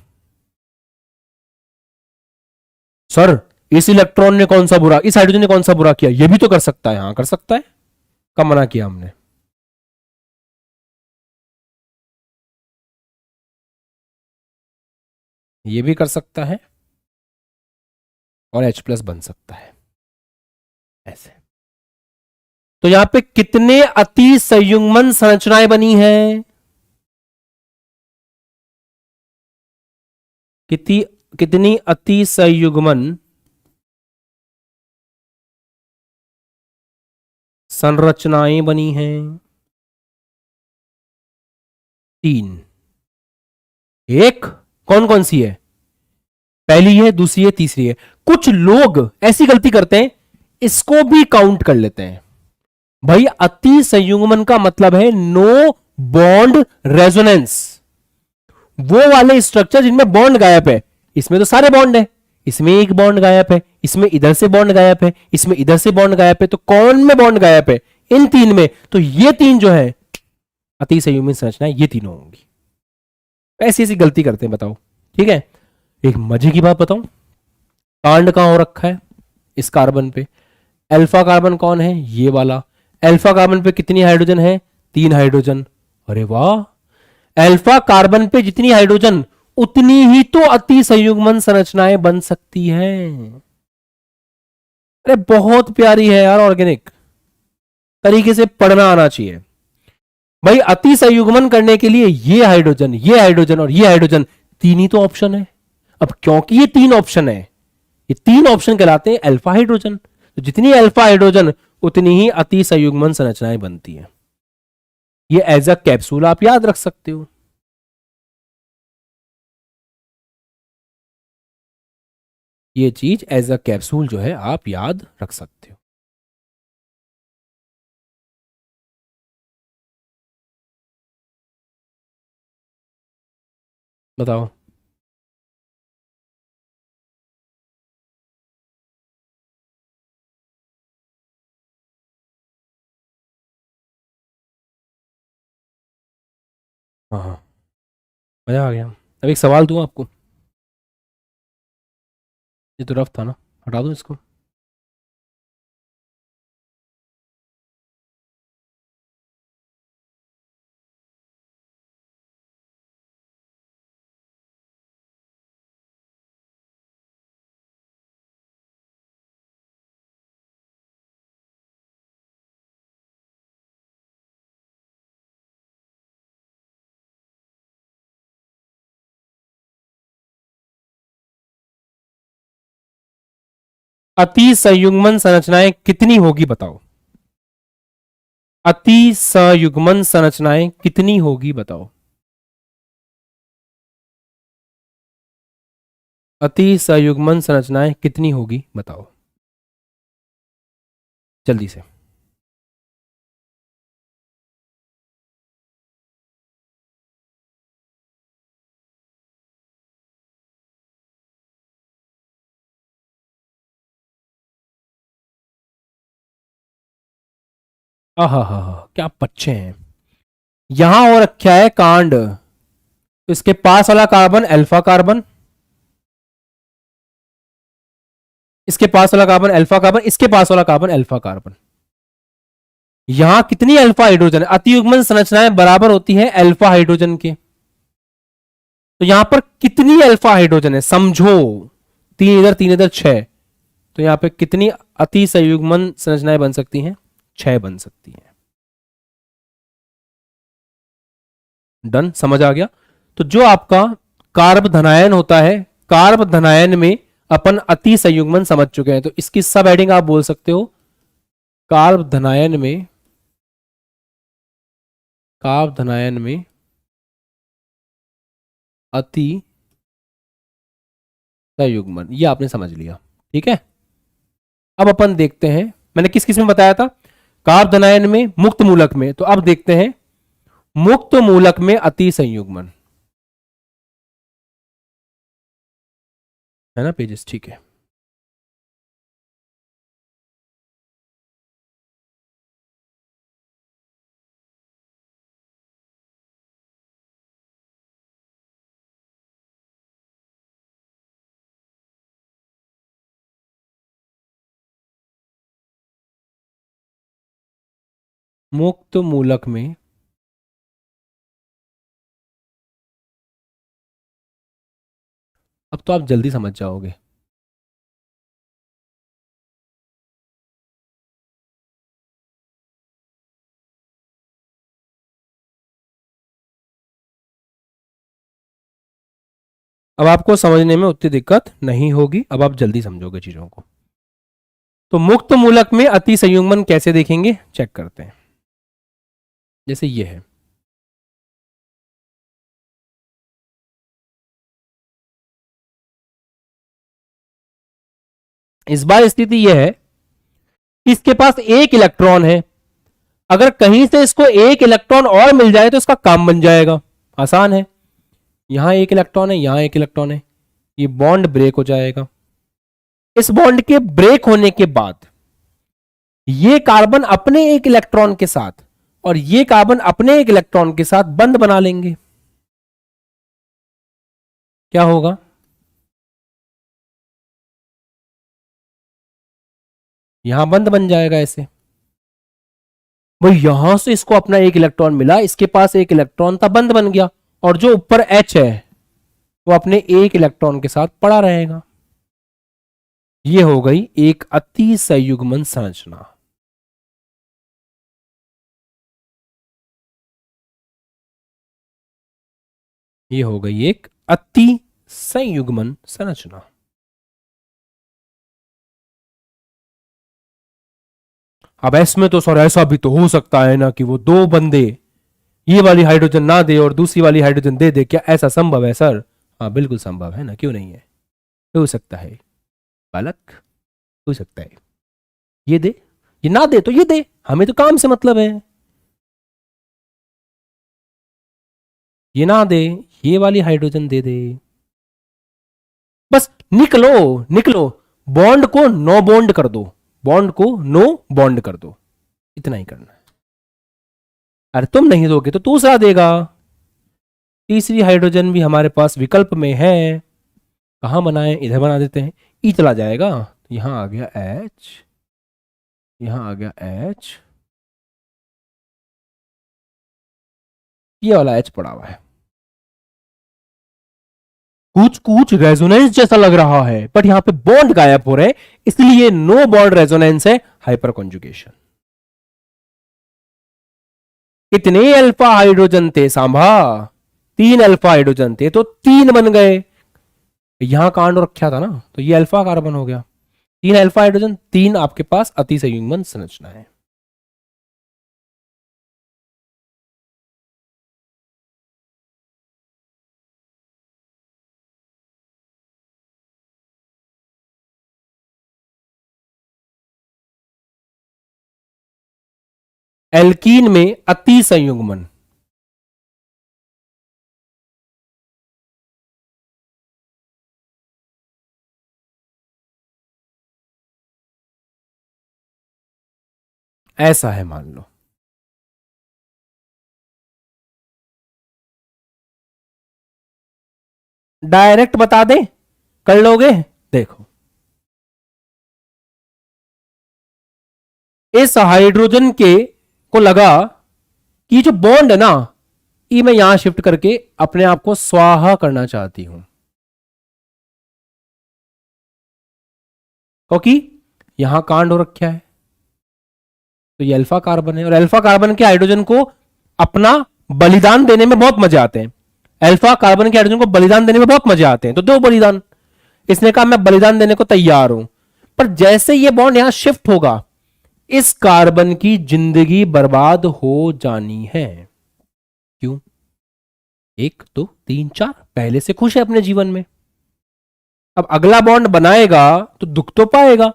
सर इस इलेक्ट्रॉन ने कौन सा बुरा, इस हाइड्रोजन ने कौन सा बुरा किया? ये भी तो कर सकता है। हाँ कर सकता है। कब मना किया हमने? ये भी कर सकता है और H+ बन सकता है ऐसे। तो यहां पे कितने अति संयुग्मन संरचनाएं बनी हैं? कितनी कितनी अति संयुग्मन संरचनाएं बनी हैं? 3। एक कौन कौन सी है? पहली है, दूसरी है, तीसरी है। कुछ लोग ऐसी गलती करते हैं, इसको भी काउंट कर लेते हैं। भाई अति संयुग्मन का मतलब है नो बॉन्ड रेजोनेंस। वो वाले स्ट्रक्चर जिनमें बॉन्ड गायब है, इसमें तो सारे बॉन्ड है, इसमें एक बॉन्ड गायब है, इसमें इधर से बॉन्ड गायब है, इसमें इधर से बॉन्ड गायब है, तो कौन में बॉन्ड गायब है? इन तीन में। तो ये तीन जो है अति संयुग्मित संरचना, ये तीनों होंगी। ऐसी ऐसी गलती करते हैं, बताओ। ठीक है, एक मजे की बात बताऊं, कांड कहां हो रखा है? इस कार्बन पे। अल्फा कार्बन कौन है? ये वाला। अल्फा कार्बन पे कितनी हाइड्रोजन है? 3 हाइड्रोजन। अरे वाह, अल्फा कार्बन पे जितनी हाइड्रोजन उतनी ही तो अति संयुग्मन संरचनाएं बन सकती हैं। अरे बहुत प्यारी है यार, ऑर्गेनिक तरीके से पढ़ना आना चाहिए। भाई अति संयुग्मन करने के लिए ये हाइड्रोजन, ये हाइड्रोजन और ये हाइड्रोजन, तीन ही तो ऑप्शन है। अब क्योंकि ये 3 ऑप्शन है, ये 3 ऑप्शन कहलाते हैं अल्फा हाइड्रोजन। तो जितनी अल्फा हाइड्रोजन उतनी ही अति संयुग्मन संरचनाएं बनती हैं। ये एज अ कैप्सूल आप याद रख सकते हो। ये चीज एज अ कैप्सूल जो है आप याद रख सकते हो। बताओ। हाँ हाँ, मजा आ गया। अब एक सवाल दूं आपको। ये तो रफ था ना, हटा दो इसको। अति संयुग्मन संरचनाएं कितनी होगी बताओ। अति संयुग्मन संरचनाएं कितनी होगी बताओ। अति संयुग्मन संरचनाएं कितनी होगी बताओ, जल्दी से। आहा हा हा, क्या बच्चे हैं। यहां और क्या है कांड, तो इसके पास वाला कार्बन अल्फा कार्बन, इसके पास वाला कार्बन अल्फा कार्बन, इसके पास वाला कार्बन अल्फा कार्बन। यहां कितनी अल्फा हाइड्रोजन है, अतियुग्मन संरचनाएं बराबर होती है अल्फा हाइड्रोजन के। तो यहां पर कितनी अल्फा हाइड्रोजन है समझो, तीन इधर छह। तो यहां पे कितनी अति संयुग्मन संरचनाएं बन सकती हैं, छह बन सकती हैं। डन, समझ आ गया। तो जो आपका कार्ब धनायन होता है, कार्ब धनायन में अपन अति संयुग्मन समझ चुके हैं, तो इसकी सब हेडिंग आप बोल सकते हो कार्ब धनायन में, कार्ब धनायन में अति संयुग्मन, ये आपने समझ लिया। ठीक है, अब अपन देखते हैं, मैंने किस किस में बताया था, कार्ब धनायन में, मुक्त मूलक में। तो अब देखते हैं मुक्त मूलक में अति संयुग्मन, है ना पेजेस, ठीक है। मुक्त मूलक में अब तो आप जल्दी समझ जाओगे। अब आपको समझने में उतनी दिक्कत नहीं होगी, अब आप जल्दी समझोगे चीजों को। तो मुक्त मूलक में अति संयुग्मन कैसे देखेंगे, चेक करते हैं। जैसे ये है, इस बार स्थिति यह है, इसके पास एक इलेक्ट्रॉन है, अगर कहीं से इसको एक इलेक्ट्रॉन और मिल जाए तो इसका काम बन जाएगा, आसान है। यहां एक इलेक्ट्रॉन है, यहां एक इलेक्ट्रॉन है, ये बॉन्ड ब्रेक हो जाएगा। इस बॉन्ड के ब्रेक होने के बाद ये कार्बन अपने एक इलेक्ट्रॉन के साथ और ये कार्बन अपने एक इलेक्ट्रॉन के साथ बंध बना लेंगे। क्या होगा, यहां बंध बन जाएगा ऐसे। भाई यहां से इसको अपना एक इलेक्ट्रॉन मिला, इसके पास एक इलेक्ट्रॉन था, बंद बन गया, और जो ऊपर H है वो अपने एक इलेक्ट्रॉन के साथ पड़ा रहेगा। ये हो गई एक अति संयुग्मन संरचना। ये हो गई एक अति संयुग्मन संरचना। अब इसमें तो सर ऐसा भी तो हो सकता है ना कि वो दो बंदे ये वाली हाइड्रोजन ना दे और दूसरी वाली हाइड्रोजन दे दे, क्या ऐसा संभव है सर? हाँ बिल्कुल संभव है ना, क्यों नहीं है, हो सकता है बालक, हो सकता है। ये दे, ये ना दे तो ये दे, हमें तो काम से मतलब है। ये ना दे, ये वाली हाइड्रोजन दे दे, बस निकलो निकलो, बॉन्ड को नो बॉन्ड कर दो, बॉन्ड को नो बॉन्ड कर दो, इतना ही करना है। अरे तुम नहीं दोगे तो दूसरा देगा। तीसरी हाइड्रोजन भी हमारे पास विकल्प में है, कहां बनाए, इधर बना देते हैं, ई चला जाएगा, यहां आ गया H, यहां आ गया H, ये वाला H पड़ा हुआ है। कुछ कुछ रेजोनेंस जैसा लग रहा है, बट यहां पे बॉन्ड गायब हो रहे, इसलिए नो बॉन्ड रेजोनेंस है, हाइपर कॉन्जुगेशन। कितने अल्फा हाइड्रोजन थे सांभा, 3 अल्फा हाइड्रोजन थे तो 3 बन गए, यहां कांड रखा था ना, तो ये अल्फा कार्बन हो गया, 3 अल्फा हाइड्रोजन, 3 आपके पास अति संयुग्मन संरचना है। एल्कीन में अति संयुग्मन, ऐसा है मान लो, डायरेक्ट बता दे, कर लोगे, देखो इस हाइड्रोजन के को लगा कि जो बॉन्ड है ना, ये मैं यहां शिफ्ट करके अपने आप को स्वाहा करना चाहती हूं, क्योंकि यहां कांड हो रखा है, तो ये अल्फा कार्बन है, और अल्फा कार्बन के हाइड्रोजन को अपना बलिदान देने में बहुत मजे आते हैं, अल्फा कार्बन के हाइड्रोजन को बलिदान देने में बहुत मजे आते हैं, तो दो बलिदान, इसने कहा मैं बलिदान देने को तैयार हूं, पर जैसे ये बॉन्ड यहां शिफ्ट होगा, इस कार्बन की जिंदगी बर्बाद हो जानी है। क्यों? 1 2 3 4 पहले से खुश है अपने जीवन में, अब अगला बॉन्ड बनाएगा तो दुख तो पाएगा,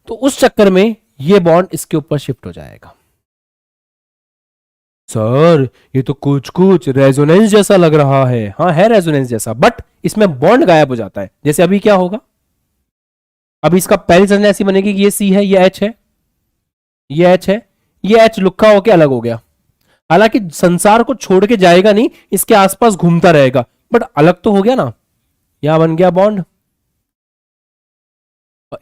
तो उस चक्कर में ये बॉन्ड इसके ऊपर शिफ्ट हो जाएगा। सर ये तो कुछ कुछ रेजोनेंस जैसा लग रहा है, हाँ है रेजोनेंस जैसा, बट इसमें बॉन्ड गायब हो जाता है, जैसे अभी क्या होगा, अभी इसका पहली संरचना ऐसी बनेगी कि ये सी है, ये एच है, ये एच है, ये एच लुक्का होके अलग हो गया, हालांकि संसार को छोड़ के जाएगा नहीं, इसके आसपास घूमता रहेगा, बट अलग तो हो गया ना, यहां बन गया बॉन्ड,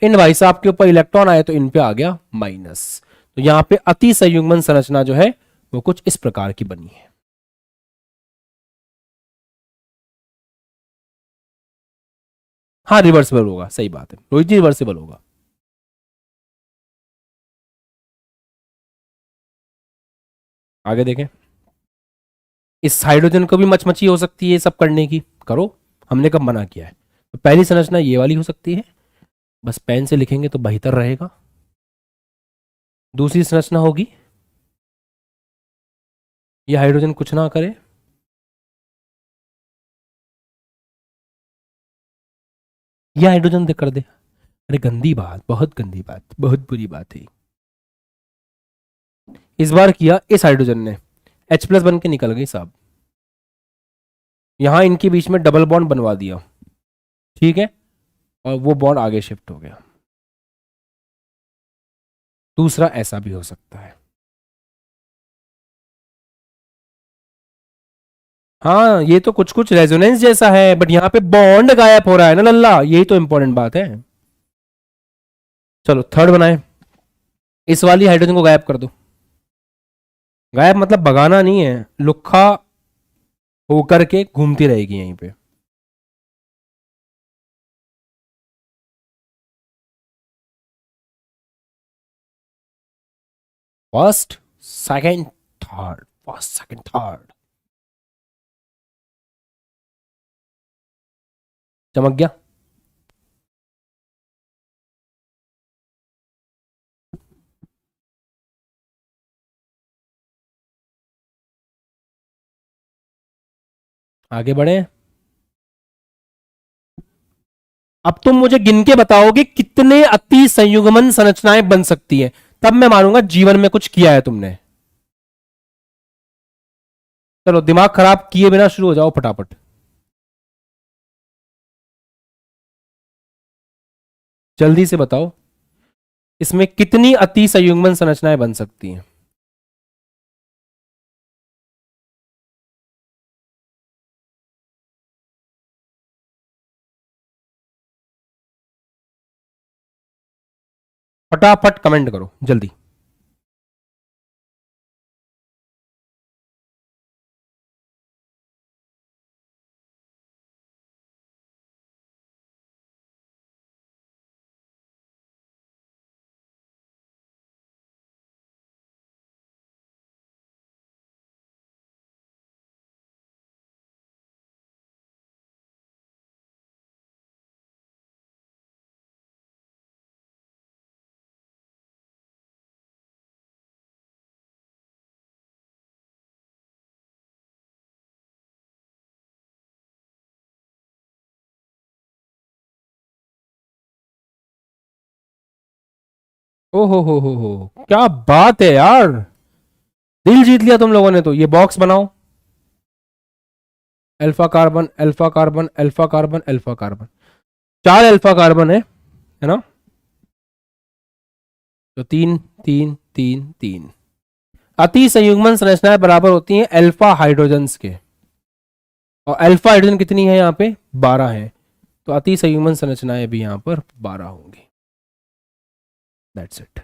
इन भाई साहब के ऊपर इलेक्ट्रॉन आए तो इन पे आ गया माइनस, तो यहां पे अति संयुग्मन संरचना जो है वो कुछ इस प्रकार की बनी है। हाँ रिवर्सिबल होगा, सही बात है रोहित जी, रिवर्सिबल होगा। आगे देखें, इस हाइड्रोजन को भी मचमची हो सकती है सब करने की, करो, हमने कब मना किया है, तो पहली संरचना ये वाली हो सकती है, बस पेन से लिखेंगे तो बेहतर रहेगा। दूसरी संरचना होगी, ये हाइड्रोजन कुछ ना करे, ये हाइड्रोजन कर दे, अरे गंदी बात, बहुत गंदी बात, बहुत बुरी बात है। इस बार किया इस हाइड्रोजन ने, H प्लस बन के निकल गई साहब, यहां इनके बीच में डबल बॉन्ड बनवा दिया, ठीक है, और वो बॉन्ड आगे शिफ्ट हो गया। दूसरा ऐसा भी हो सकता है, हाँ ये तो कुछ कुछ रेजोनेंस जैसा है, बट यहां पे बॉन्ड गायब हो रहा है ना लल्ला, यही तो इंपॉर्टेंट बात है। चलो थर्ड बनाए, इस वाली हाइड्रोजन को गायब कर दो, गायब मतलब भगाना नहीं है, लुक्खा होकर के घूमती रहेगी यहीं पे, first second third, first second third, चमक गया। आगे बढ़े, अब तुम मुझे गिन के बताओगे कितने अति संयुग्मन संरचनाएं बन सकती है, तब मैं मानूंगा जीवन में कुछ किया है तुमने। चलो दिमाग खराब किए बिना शुरू हो जाओ फटाफट। जल्दी से बताओ, इसमें कितनी अति संयुग्मन संरचनाएं बन सकती हैं? फटाफट कमेंट करो जल्दी। ओ हो, क्या बात है यार, दिल जीत लिया तुम लोगों ने। तो ये बॉक्स बनाओ, alpha carbon alpha carbon alpha carbon alpha carbon, 4 alpha carbon है ना? तो 3 3 3 3। अति संयुग्मन संरचनाएं बराबर होती हैं अल्फा हाइड्रोजन्स के, और अल्फा हाइड्रोजन कितनी है यहाँ पे? 12 है। तो अति संयुग्मन संरचनाएं भी यहाँ पर 12 होंगी। That's it.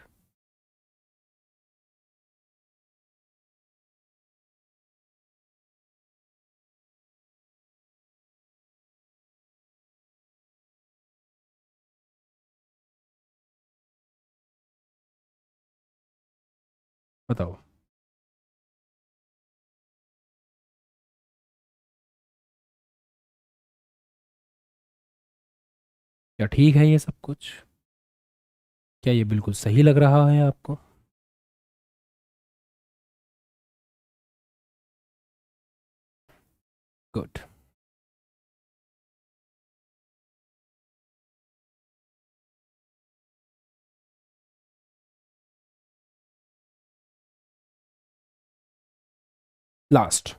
बताओ। क्या ठीक है ये सब कुछ? क्या ये बिल्कुल सही लग रहा है आपको? गुड। लास्ट।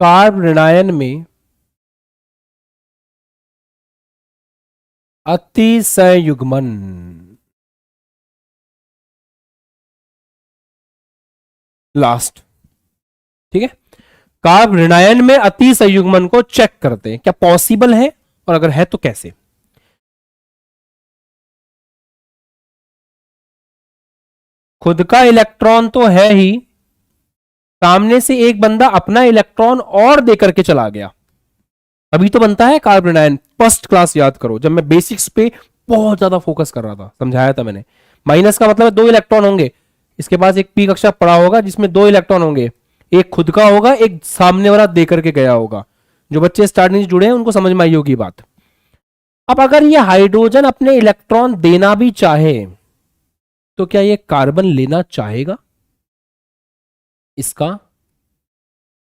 कार्ब ऋणायन में अति संयुग्मन, लास्ट, ठीक है। कार्ब ऋणायन में अति संयुग्मन को चेक करते हैं, क्या पॉसिबल है, और अगर है तो कैसे? खुद का इलेक्ट्रॉन तो है ही, सामने से एक बंदा अपना इलेक्ट्रॉन और देकर के चला गया, अभी तो बनता है कार्बन आयन। फर्स्ट क्लास याद करो, जब मैं बेसिक्स पे बहुत ज्यादा फोकस कर रहा था, समझाया था मैंने। माइनस का मतलब है 2 इलेक्ट्रॉन होंगे, इसके पास एक पी कक्षा पड़ा होगा जिसमें 2 इलेक्ट्रॉन होंगे, एक खुद का होगा, एक सामने वाला दे करके गया होगा। जो बच्चे स्टार्टिंग से जुड़े हैं उनको समझ में आई होगी बात। अब अगर ये हाइड्रोजन अपने इलेक्ट्रॉन देना भी चाहे तो क्या ये कार्बन लेना चाहेगा? इसका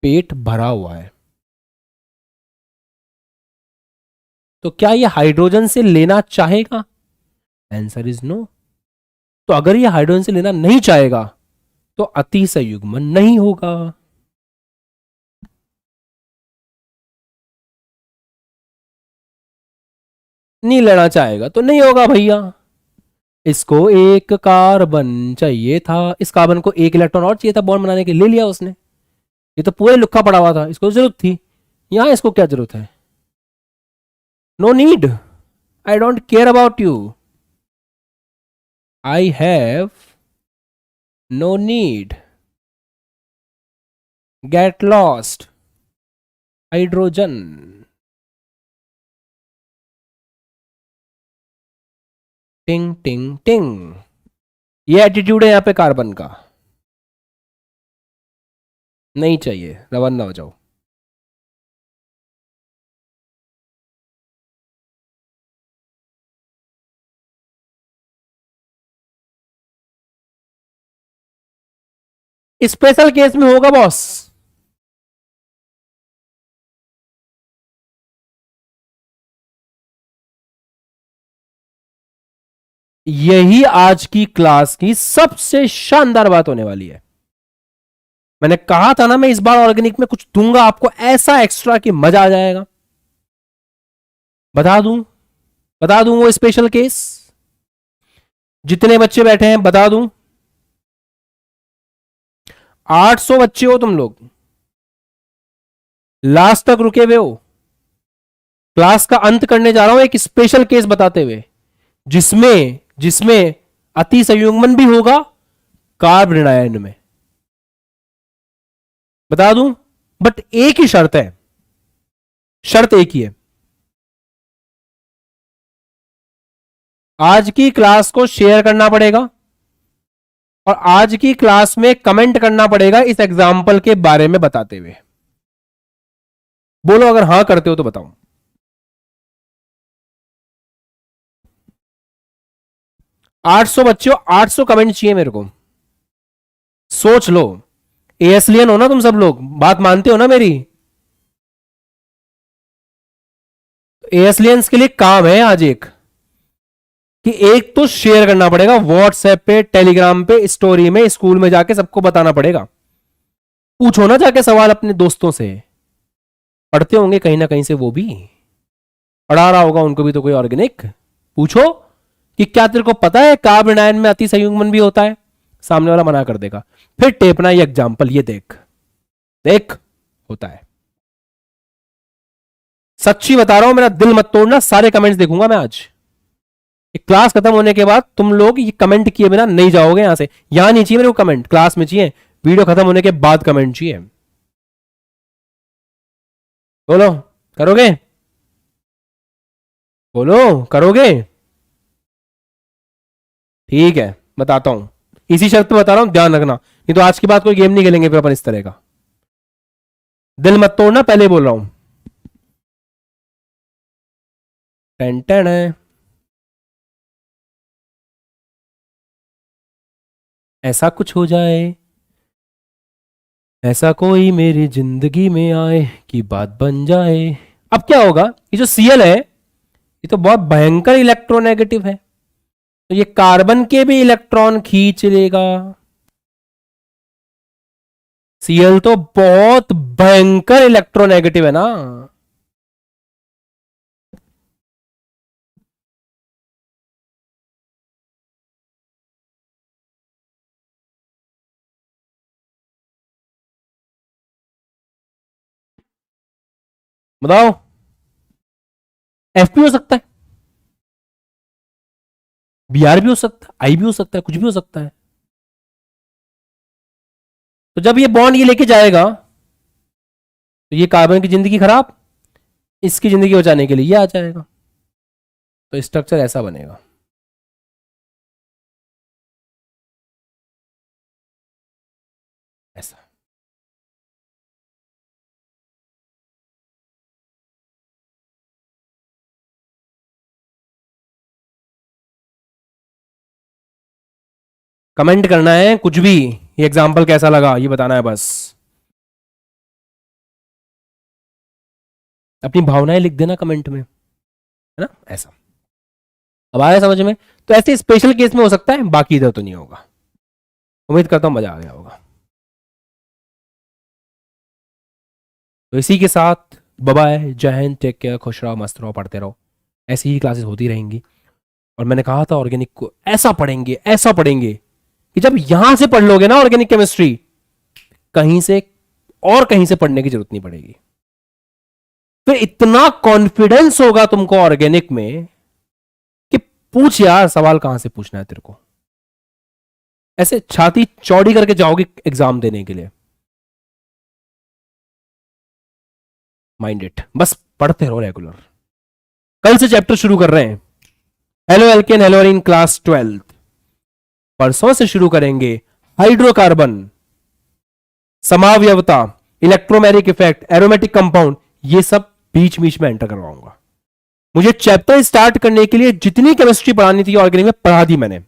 पेट भरा हुआ है, तो क्या ये हाइड्रोजन से लेना चाहेगा? Answer is no. तो अगर ये हाइड्रोजन से लेना नहीं चाहेगा तो अति संयुग्मन नहीं होगा। नहीं लेना चाहेगा तो नहीं होगा भैया। इसको एक कार्बन चाहिए था, इस कार्बन को एक इलेक्ट्रॉन और चाहिए था बॉन्ड बनाने के लिए, ले लिया उसने। ये तो पूरे लुक्का पड़ा हुआ था, इसको जरूरत थी, यहां इसको क्या जरूरत है? No need, I don't care about you, I have no need, get lost, hydrogen. टिंग टिंग टिंग। ये एटीट्यूड है यहाँ पे कार्बन का। नहीं चाहिए, रवाना हो जाओ। स्पेशल केस में होगा बॉस, यही आज की क्लास की सबसे शानदार बात होने वाली है। मैंने कहा था ना मैं इस बार ऑर्गेनिक में कुछ दूंगा आपको ऐसा एक्स्ट्रा कि मजा आ जाएगा। बता दूं, बता दूं वो स्पेशल केस, जितने बच्चे बैठे हैं बता दूं। 800 बच्चे हो तुम लोग, लास्ट तक रुके हुए हो। क्लास का अंत करने जा रहा हूं एक स्पेशल केस बताते हुए, जिसमें जिसमें अति संयुग्मन भी होगा कार्ब ऋणायन में। बता दूं, बट एक ही शर्त है, शर्त एक ही है। आज की क्लास को शेयर करना पड़ेगा और आज की क्लास में कमेंट करना पड़ेगा इस एग्जाम्पल के बारे में बताते हुए। बोलो अगर हां करते हो तो बताओ। 800 बच्चों, 800 कमेंट चाहिए मेरे को। सोच लो, एएसलियन हो ना तुम सब लोग, बात मानते हो ना मेरी। एएसलियंस के लिए काम है आज एक, कि एक तो शेयर करना पड़ेगा व्हाट्सएप पे, टेलीग्राम पे, स्टोरी में, स्कूल में जाके सबको बताना पड़ेगा। पूछो ना जाके सवाल अपने दोस्तों से, पढ़ते होंगे कहीं ना कहीं से, वो भी पढ़ा रहा होगा उनको भी तो कोई ऑर्गेनिक। पूछो कि क्या तेरे को पता है कार्ब ऋणायन में अति संयुग्मन भी होता है। सामने वाला मना कर देगा, फिर टेपना ये एग्जाम्पल, ये देख देख होता है। सच्ची बता रहा हूं, मेरा दिल मत तोड़ना, सारे कमेंट्स देखूंगा मैं आज। क्लास खत्म होने के बाद तुम लोग ये कमेंट किए बिना नहीं जाओगे यहां से। यहां नहीं चाहिए मेरे को कमेंट, क्लास में चाहिए, वीडियो खत्म होने के बाद कमेंट चाहिए। बोलो करोगे, बोलो करोगे। ठीक है बताता हूं, इसी शर्त पे बता रहा हूं, ध्यान रखना, नहीं तो आज के बाद कोई गेम नहीं खेलेंगे फिर अपन इस तरह का। दिल मत तोड़ना, पहले बोल रहा हूं। टेंशन है, ऐसा कुछ हो जाए, ऐसा कोई मेरी जिंदगी में आए कि बात बन जाए। अब क्या होगा, ये जो सीएल है ये तो बहुत भयंकर इलेक्ट्रोनेगेटिव है, तो ये कार्बन के भी इलेक्ट्रॉन खींच लेगा। सीएल तो बहुत भयंकर इलेक्ट्रोनेगेटिव है ना। बताओ, एफ भी हो सकता है, बीआर भी हो सकता है, आई भी हो सकता है, कुछ भी हो सकता है। तो जब ये बॉन्ड ये लेके जाएगा तो ये कार्बन की जिंदगी खराब, इसकी जिंदगी बचाने के लिए ये आ जाएगा, तो स्ट्रक्चर ऐसा बनेगा। ऐसा कमेंट करना है कुछ भी, ये एग्जाम्पल कैसा लगा ये बताना है बस। अपनी भावनाएं लिख देना कमेंट में, है ना, ऐसा। अब आया समझ में। तो ऐसे स्पेशल केस में हो सकता है, बाकी इधर तो नहीं होगा। उम्मीद करता हूं मजा आ गया होगा। तो इसी के साथ बाय, जय हिंद, टेक केयर, खुश रहो, मस्त रहो, पढ़ते रहो, ऐसी ही क्लासेस होती रहेंगी। और मैंने कहा था ऑर्गेनिक को ऐसा पढ़ेंगे, ऐसा पढ़ेंगे कि जब यहां से पढ़ लोगे ना ऑर्गेनिक केमिस्ट्री, कहीं से और कहीं से पढ़ने की जरूरत नहीं पड़ेगी। फिर इतना कॉन्फिडेंस होगा तुमको ऑर्गेनिक में कि पूछ यार सवाल कहां से पूछना है तेरे को, ऐसे छाती चौड़ी करके जाओगे एग्जाम देने के लिए। माइंड इट, बस पढ़ते रहो रेगुलर। कल से चैप्टर शुरू कर रहे हैं, हेलो एल्केन हेलोरिन क्लास 12। परसों से शुरू करेंगे हाइड्रोकार्बन, समावयवता, इलेक्ट्रोमेरिक इफेक्ट, एरोमेटिक कंपाउंड, ये सब बीच बीच में एंटर करवाऊंगा। मुझे चैप्टर स्टार्ट करने के लिए जितनी केमिस्ट्री पढ़ानी थी ऑर्गेनिक में पढ़ा दी मैंने।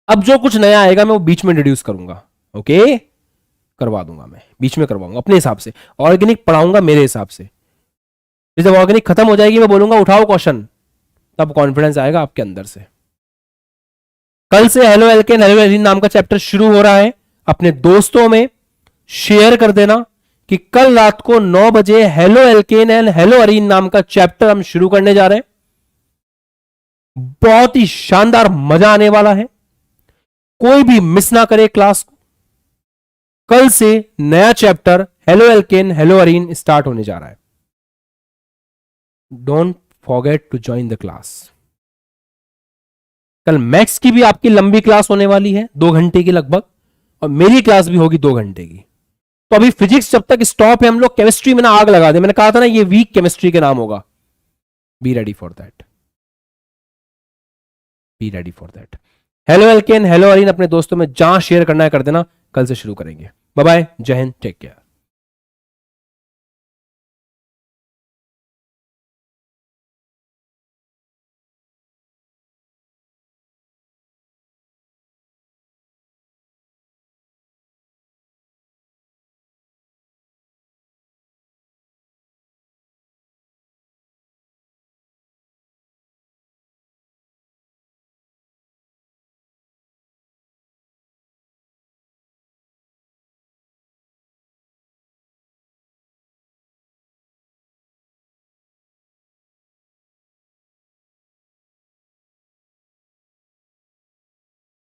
अब जो कुछ नया आएगा मैं वो बीच में इंट्रोड्यूस करूंगा। ओके, करवा दूंगा मैं, बीच में करवाऊंगा अपने हिसाब से, ऑर्गेनिक पढ़ाऊंगा मेरे हिसाब से। जब ऑर्गेनिक खत्म हो जाएगी मैं बोलूंगा उठाओ क्वेश्चन, तब कॉन्फिडेंस आएगा आपके अंदर से। कल से हेलो एल्केन हेलो एरीन नाम का चैप्टर शुरू हो रहा है। अपने दोस्तों में शेयर कर देना कि कल रात को 9 बजे halo alkane and hello arene नाम का चैप्टर हम शुरू करने जा रहे हैं। बहुत ही शानदार मजा आने वाला है। कोई भी मिस ना करे क्लास को। कल से नया chapter haloalkane haloarene start होने जा रहा है। Don't forget to join the class. कल मैथ्स की भी आपकी लंबी क्लास होने वाली है, 2 घंटे की लगभग, और मेरी क्लास भी होगी 2 घंटे की। तो अभी फिजिक्स जब तक स्टॉप है, हम लोग केमिस्ट्री में ना आग लगा दे। मैंने कहा था ना ये वीक केमिस्ट्री के नाम होगा। Be ready for that, be ready for that. Halo alkane hello arene अपने दोस्तों में जहां शेयर करना है कर देना। कल से शुरू करेंगे। बाय बाय, जय हिंद, टेक केयर।